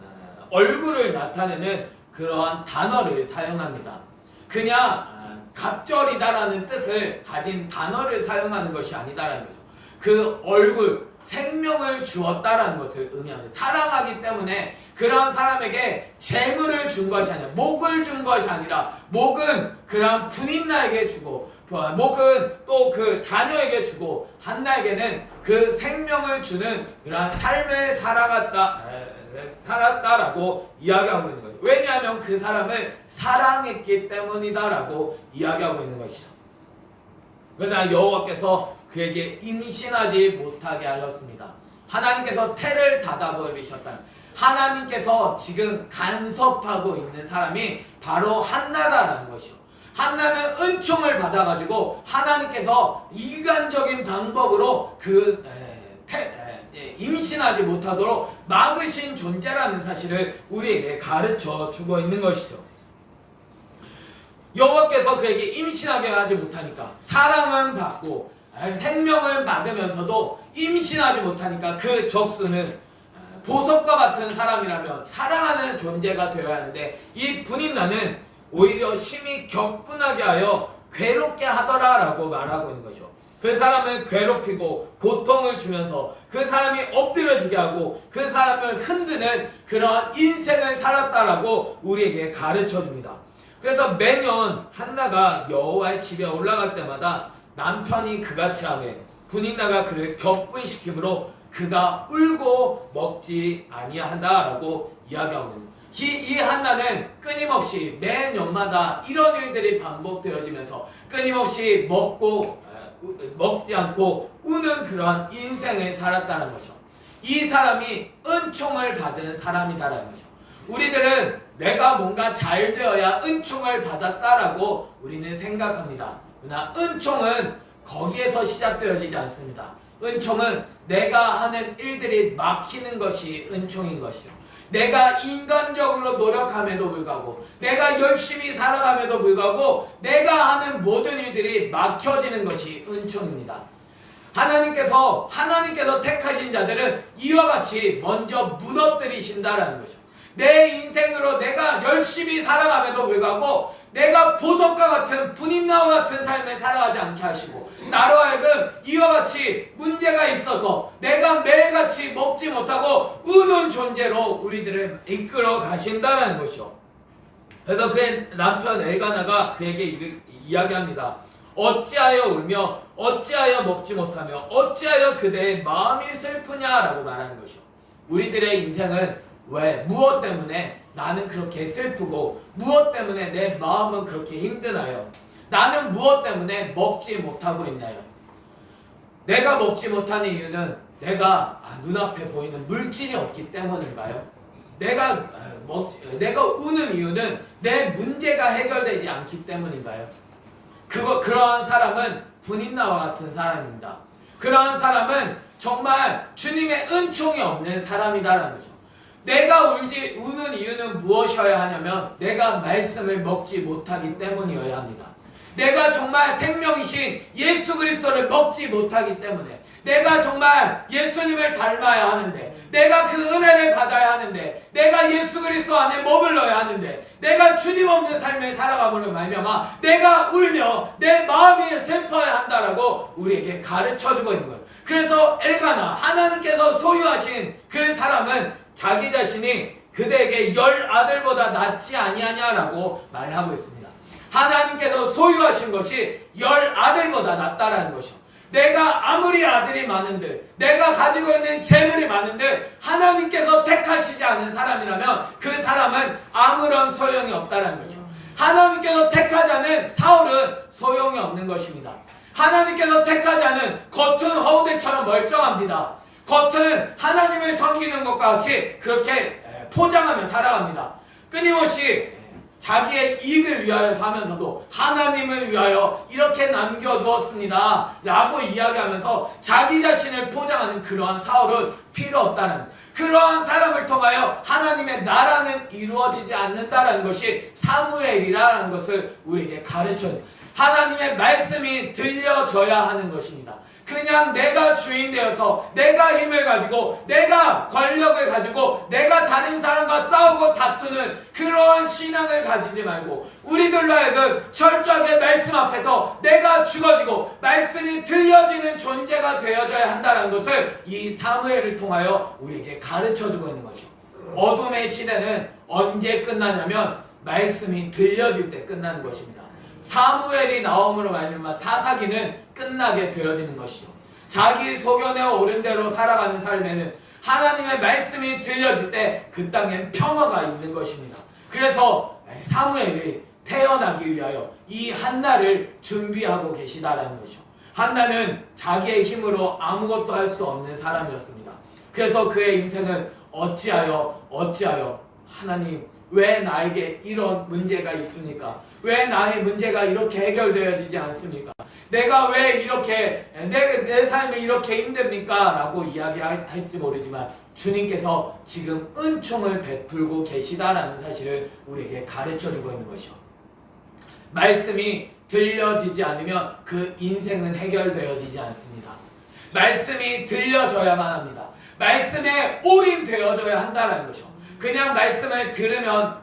얼굴을 나타내는 그러한 단어를 사용합니다. 그냥 갑절이다라는 뜻을 가진 단어를 사용하는 것이 아니다라는 거죠. 그 얼굴, 생명을 주었다라는 것을 의미합니다. 사랑하기 때문에 그런 사람에게 재물을 준 것이 아니라, 목을 준 것이 아니라, 목은 그런 분인나에게 주고, 목은 또 그 자녀에게 주고, 한나에게는 그 생명을 주는 그런 삶을 살았다라고 이야기하고 있는 거죠. 왜냐하면 그 사람을 사랑했기 때문이다라고 이야기하고 있는 것이죠. 그러나 여호와께서 그에게 임신하지 못하게 하셨습니다. 하나님께서 태를 닫아버리셨다. 하나님께서 지금 간섭하고 있는 사람이 바로 한나다라는 것이요. 한나는 은총을 받아가지고 하나님께서 인간적인 방법으로 임신하지 못하도록 막으신 존재라는 사실을 우리에게 가르쳐 주고 있는 것이죠. 여호와께서 그에게 임신하게 하지 못하니까, 사랑은 받고 생명을 받으면서도 임신하지 못하니까 그 적수는 보석과 같은 사람이라면 사랑하는 존재가 되어야 하는데, 이 분인나는 오히려 심히 격분하게 하여 괴롭게 하더라라고 말하고 있는 거죠. 그 사람을 괴롭히고 고통을 주면서 그 사람이 엎드려지게 하고 그 사람을 흔드는 그런 인생을 살았다라고 우리에게 가르쳐 줍니다. 그래서 매년 한나가 여호와의 집에 올라갈 때마다 남편이 그같이 하며 분인나가 그를 격분시키므로 그가 울고 먹지 아니한다라고 이야기하고 있습니다. 이 한나는 끊임없이 매년마다 이런 일들이 반복되어지면서 끊임없이 먹지 않고 우는 그러한 인생을 살았다는 거죠. 이 사람이 은총을 받은 사람이다라는 거죠. 우리들은 내가 뭔가 잘 되어야 은총을 받았다라고 우리는 생각합니다. 그러나 은총은 거기에서 시작되어지지 않습니다. 은총은 내가 하는 일들이 막히는 것이 은총인 것이죠. 내가 인간적으로 노력함에도 불구하고, 내가 열심히 살아감에도 불구하고 내가 하는 모든 일들이 막혀지는 것이 은총입니다. 하나님께서 택하신 자들은 이와 같이 먼저 무너뜨리신다라는 거죠. 내 인생으로 내가 열심히 살아감에도 불구하고 내가 보석과 같은 분인나와 같은 삶을 살아가지 않게 하시고, 나로 하여금 이와 같이 문제가 있어서 내가 매일같이 먹지 못하고 우는 존재로 우리들을 이끌어 가신다는 것이죠. 그래서 그의 남편 엘가나가 그에게 이야기합니다. 어찌하여 울며 어찌하여 먹지 못하며 어찌하여 그대의 마음이 슬프냐라고 말하는 것이죠. 우리들의 인생은 왜, 무엇 때문에 나는 그렇게 슬프고 무엇 때문에 내 마음은 그렇게 힘드나요? 나는 무엇 때문에 먹지 못하고 있나요? 내가 먹지 못하는 이유는 내가 눈앞에 보이는 물질이 없기 때문인가요? 내가 우는 이유는 내 문제가 해결되지 않기 때문인가요? 그러한 사람은 분인나와 같은 사람입니다. 그러한 사람은 정말 주님의 은총이 없는 사람이다라는 거죠. 내가 우는 이유는 무엇이어야 하냐면 내가 말씀을 먹지 못하기 때문이어야 합니다. 내가 정말 생명이신 예수 그리스도를 먹지 못하기 때문에, 내가 정말 예수님을 닮아야 하는데, 내가 그 은혜를 받아야 하는데, 내가 예수 그리스도 안에 머물러야 하는데, 내가 주님 없는 삶을 살아가므로 말미암아 내가 울며 내 마음이 슬퍼야 한다라고 우리에게 가르쳐주고 있는 거예요. 그래서 엘가나, 하나님께서 소유하신 그 사람은 자기 자신이 그대에게 10아들보다 낫지 아니하냐라고 말하고 있습니다. 하나님께서 소유하신 것이 10아들보다 낫다라는 것이요. 내가 아무리 아들이 많은들, 내가 가지고 있는 재물이 많은들 하나님께서 택하시지 않은 사람이라면 그 사람은 아무런 소용이 없다라는 거죠. 하나님께서 택하지 않은 사울은 소용이 없는 것입니다. 하나님께서 택하지 않은 겉은 허우대처럼 멀쩡합니다. 겉은 하나님을 섬기는 것과 같이 그렇게 포장하며 살아갑니다. 끊임없이 자기의 이익을 위하여 사면서도 하나님을 위하여 이렇게 남겨두었습니다 라고 이야기하면서 자기 자신을 포장하는 그러한 사울은 필요 없다는, 그러한 사람을 통하여 하나님의 나라는 이루어지지 않는다라는 것이 사무엘이라는 것을 우리에게 가르쳐요. 하나님의 말씀이 들려져야 하는 것입니다. 그냥 내가 주인 되어서 내가 힘을 가지고 내가 권력을 가지고 내가 다른 사람과 싸우고 다투는 그런 신앙을 가지지 말고 우리들로 하여금 철저하게 말씀 앞에서 내가 죽어지고 말씀이 들려지는 존재가 되어져야 한다는 것을 이 사무엘을 통하여 우리에게 가르쳐주고 있는 것이죠. 어둠의 시대는 언제 끝나냐면 말씀이 들려질 때 끝나는 것입니다. 사무엘이 나옴으로 말미암아 사사기는 끝나게 되어지는 것이죠. 자기 소견에 오른 대로 살아가는 삶에는 하나님의 말씀이 들려질 때 그 땅엔 평화가 있는 것입니다. 그래서 사무엘이 태어나기 위하여 이 한나를 준비하고 계시다라는 것이죠. 한나는 자기의 힘으로 아무것도 할 수 없는 사람이었습니다. 그래서 그의 인생은 어찌하여 하나님 왜 나에게 이런 문제가 있습니까? 왜 나의 문제가 이렇게 해결되어지지 않습니까? 내가 왜 이렇게 내 삶이 이렇게 힘듭니까? 라고 이야기할지 모르지만 주님께서 지금 은총을 베풀고 계시다라는 사실을 우리에게 가르쳐주고 있는 것이죠. 말씀이 들려지지 않으면 그 인생은 해결되어지지 않습니다. 말씀이 들려져야만 합니다. 말씀에 올인되어져야 한다는 것이죠. 그냥 말씀을 들으면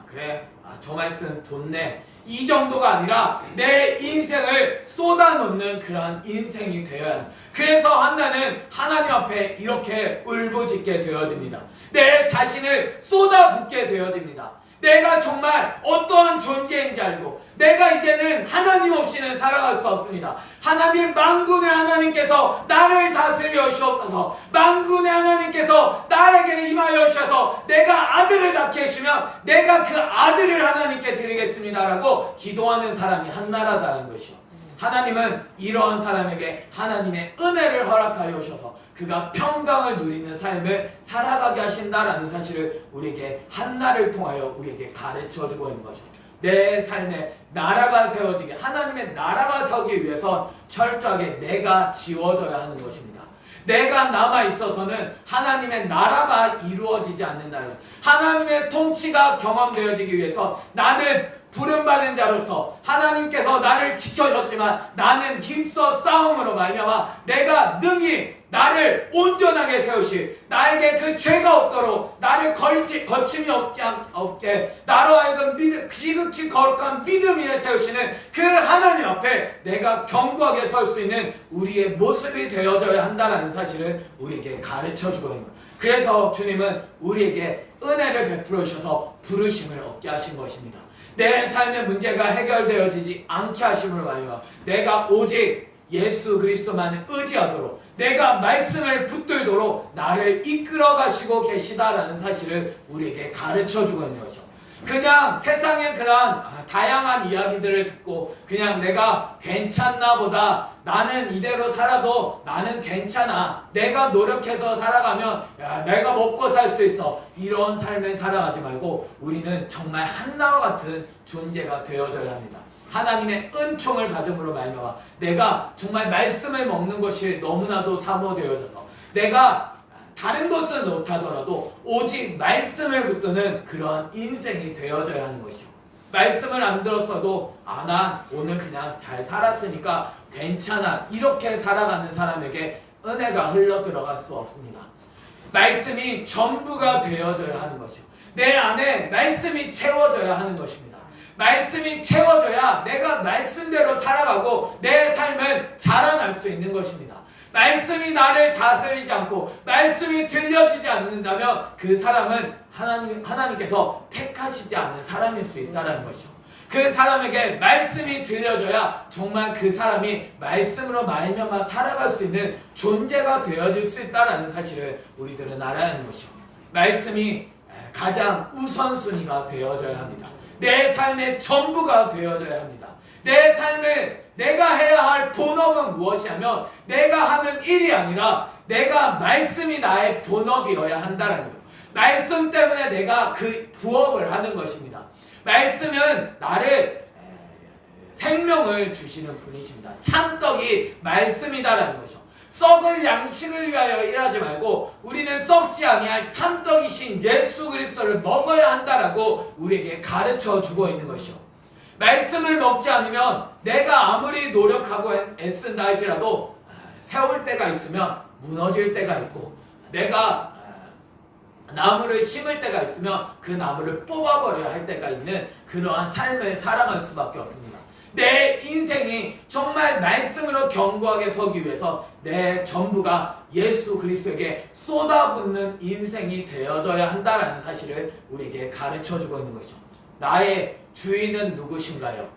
그래 저 말씀 좋네 이 정도가 아니라 내 인생을 쏟아놓는 그런 인생이 되어야 합니다. 그래서 한나는 하나님 앞에 이렇게 울부짖게 되어집니다. 내 자신을 쏟아붓게 되어집니다. 내가 정말 어떠한 존재인지 알고 내가 이제는 하나님 없이는 살아갈 수 없습니다. 하나님 만군의 하나님께서 나를 다스려 주옵소서. 만군의 하나님께서 나에게 임하여 주셔서 내가 아들을 낳게 해주시면 내가 그 아들을 하나님께 드리겠습니다 라고 기도하는 사람이 한나라다는 것이요. 하나님은 이러한 사람에게 하나님의 은혜를 허락하여 주셔서 그가 평강을 누리는 삶을 살아가게 하신다라는 사실을 우리에게 한나를 통하여 우리에게 가르쳐주고 있는 거죠. 내 삶에 나라가 세워지게 하나님의 나라가 서기 위해선 철저하게 내가 지워져야 하는 것입니다. 내가 남아있어서는 하나님의 나라가 이루어지지 않는다는 것. 하나님의 통치가 경험되어지기 위해서 나는 부름받은 자로서 하나님께서 나를 지켜줬지만 나는 힘써 싸움으로 말미암아 내가 능히 나를 온전하게 세우시 나에게 그 죄가 없도록 나를 거침이 없게 나로 하여금 지극히 거룩한 믿음 위에 세우시는 그 하나님 앞에 내가 견고하게 설 수 있는 우리의 모습이 되어져야 한다는 사실을 우리에게 가르쳐주고 있는 거예요. 그래서 주님은 우리에게 은혜를 베풀어 주셔서 부르심을 얻게 하신 것입니다. 내 삶의 문제가 해결되어지지 않게 하심으로 말미암아 내가 오직 예수 그리스도만을 의지하도록 내가 말씀을 붙들도록 나를 이끌어 가시고 계시다라는 사실을 우리에게 가르쳐주고 있는 거죠. 그냥 세상의 그런 다양한 이야기들을 듣고 그냥 내가 괜찮나 보다 나는 이대로 살아도 나는 괜찮아 내가 노력해서 살아가면 내가 먹고 살 수 있어 이런 삶을 살아가지 말고 우리는 정말 한나와 같은 존재가 되어져야 합니다. 하나님의 은총을 받음으로 말미암아 내가 정말 말씀을 먹는 것이 너무나도 사모되어져서 내가 다른 것은 못하더라도 오직 말씀을 붙드는 그러한 인생이 되어져야 하는 것이죠. 말씀을 안 들었어도 난 오늘 그냥 잘 살았으니까 괜찮아 이렇게 살아가는 사람에게 은혜가 흘러 들어갈 수 없습니다. 말씀이 전부가 되어져야 하는 것이죠. 내 안에 말씀이 채워져야 하는 것입니다. 말씀이 채워져야 내가 말씀대로 살아가고 내 삶은 자라날 수 있는 것입니다. 말씀이 나를 다스리지 않고 말씀이 들려지지 않는다면 그 사람은 하나님께서 택하시지 않은 사람일 수 있다는 것이죠. 그 사람에게 말씀이 들려져야 정말 그 사람이 말씀으로 말미암아 살아갈 수 있는 존재가 되어질 수 있다는 사실을 우리들은 알아야 하는 것이죠. 말씀이 가장 우선순위가 되어져야 합니다. 내 삶의 전부가 되어져야 합니다. 내 삶을 내가 해야 할 본업은 무엇이냐면 내가 하는 일이 아니라 내가 말씀이 나의 본업이어야 한다는 거예요. 말씀 때문에 내가 그 부업을 하는 것입니다. 말씀은 나를 생명을 주시는 분이십니다. 참떡이 말씀이다라는 거죠. 썩을 양식을 위하여 일하지 말고 우리는 썩지 아니할 참떡이신 예수 그리스도를 먹어야 한다라고 우리에게 가르쳐 주고 있는 것이죠. 말씀을 먹지 않으면 내가 아무리 노력하고 애쓴다 할지라도 세울 때가 있으면 무너질 때가 있고, 내가 나무를 심을 때가 있으면 그 나무를 뽑아버려야 할 때가 있는 그러한 삶을 살아갈 수밖에 없습니다. 내 인생이 정말 말씀으로 견고하게 서기 위해서 내 전부가 예수 그리스도에게 쏟아붓는 인생이 되어져야 한다는 사실을 우리에게 가르쳐주고 있는 거죠. 나의 주인은 누구신가요?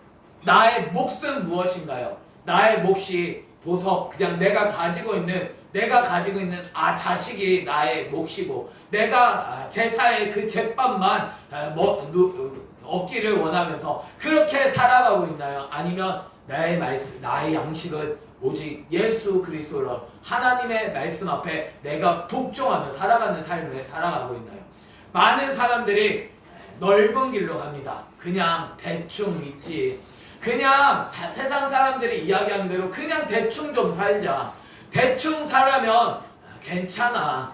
나의 몫은 무엇인가요? 나의 몫이 보석, 그냥 내가 가지고 있는 자식이 나의 몫이고, 내가 제사의 그 제밥만 얻기를 원하면서 그렇게 살아가고 있나요? 아니면 나의 양식은 오직 예수 그리스도로 하나님의 말씀 앞에 내가 복종하며 살아가는 삶을 살아가고 있나요? 많은 사람들이 넓은 길로 갑니다. 그냥 대충 믿지, 그냥 세상 사람들이 이야기하는 대로 그냥 대충 좀 살자, 대충 살아면 괜찮아,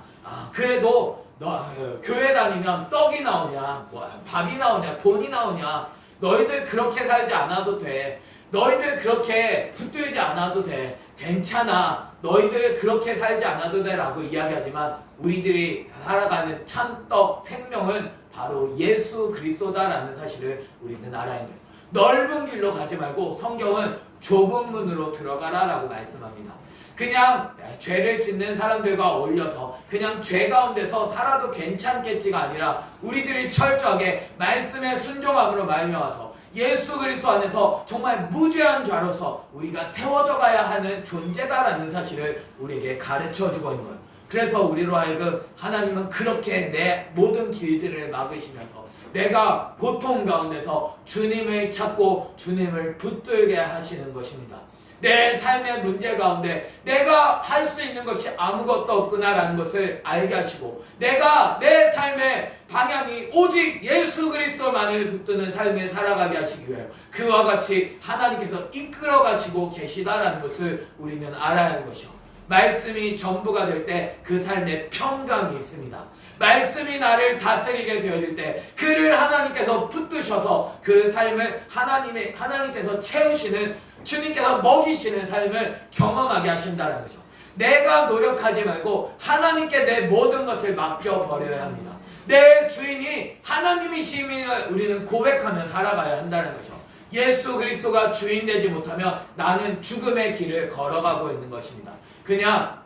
그래도 너 교회 다니면 떡이 나오냐, 밥이 나오냐, 돈이 나오냐, 너희들 그렇게 살지 않아도 돼, 너희들 그렇게 붙들지 않아도 돼, 괜찮아, 너희들 그렇게 살지 않아도 돼 라고 이야기하지만, 우리들이 살아가는 참떡 생명은 바로 예수 그리스도다라는 사실을 우리는 알아야 해요. 넓은 길로 가지 말고 성경은 좁은 문으로 들어가라 라고 말씀합니다. 그냥 죄를 짓는 사람들과 어울려서 그냥 죄 가운데서 살아도 괜찮겠지가 아니라, 우리들이 철저하게 말씀에 순종함으로 말미암아서 예수 그리스도 안에서 정말 무죄한 자로서 우리가 세워져 가야 하는 존재다라는 사실을 우리에게 가르쳐주고 있는 거예요. 그래서 우리로 하여금 하나님은 그렇게 내 모든 길들을 막으시면서 내가 고통 가운데서 주님을 찾고 주님을 붙들게 하시는 것입니다. 내 삶의 문제 가운데 내가 할 수 있는 것이 아무것도 없구나라는 것을 알게 하시고, 내가 내 삶의 방향이 오직 예수 그리스도만을 붙드는 삶을 살아가게 하시기 위하여 그와 같이 하나님께서 이끌어 가시고 계시다라는 것을 우리는 알아야 하는 것이요, 말씀이 전부가 될 때 그 삶에 평강이 있습니다. 말씀이 나를 다스리게 되어질 때 그를 하나님께서 붙드셔서 그 삶을 하나님께서 채우시는, 주님께서 먹이시는 삶을 경험하게 하신다는 거죠. 내가 노력하지 말고 하나님께 내 모든 것을 맡겨버려야 합니다. 내 주인이 하나님이심을 우리는 고백하며 살아가야 한다는 거죠. 예수 그리스도가 주인 되지 못하면 나는 죽음의 길을 걸어가고 있는 것입니다. 그냥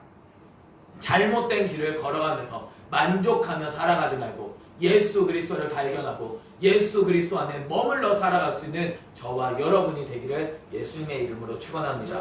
잘못된 길을 걸어가면서 만족하며 살아가지 말고 예수 그리스도를 발견하고 예수 그리스도 안에 머물러 살아갈 수 있는 저와 여러분이 되기를 예수님의 이름으로 축원합니다.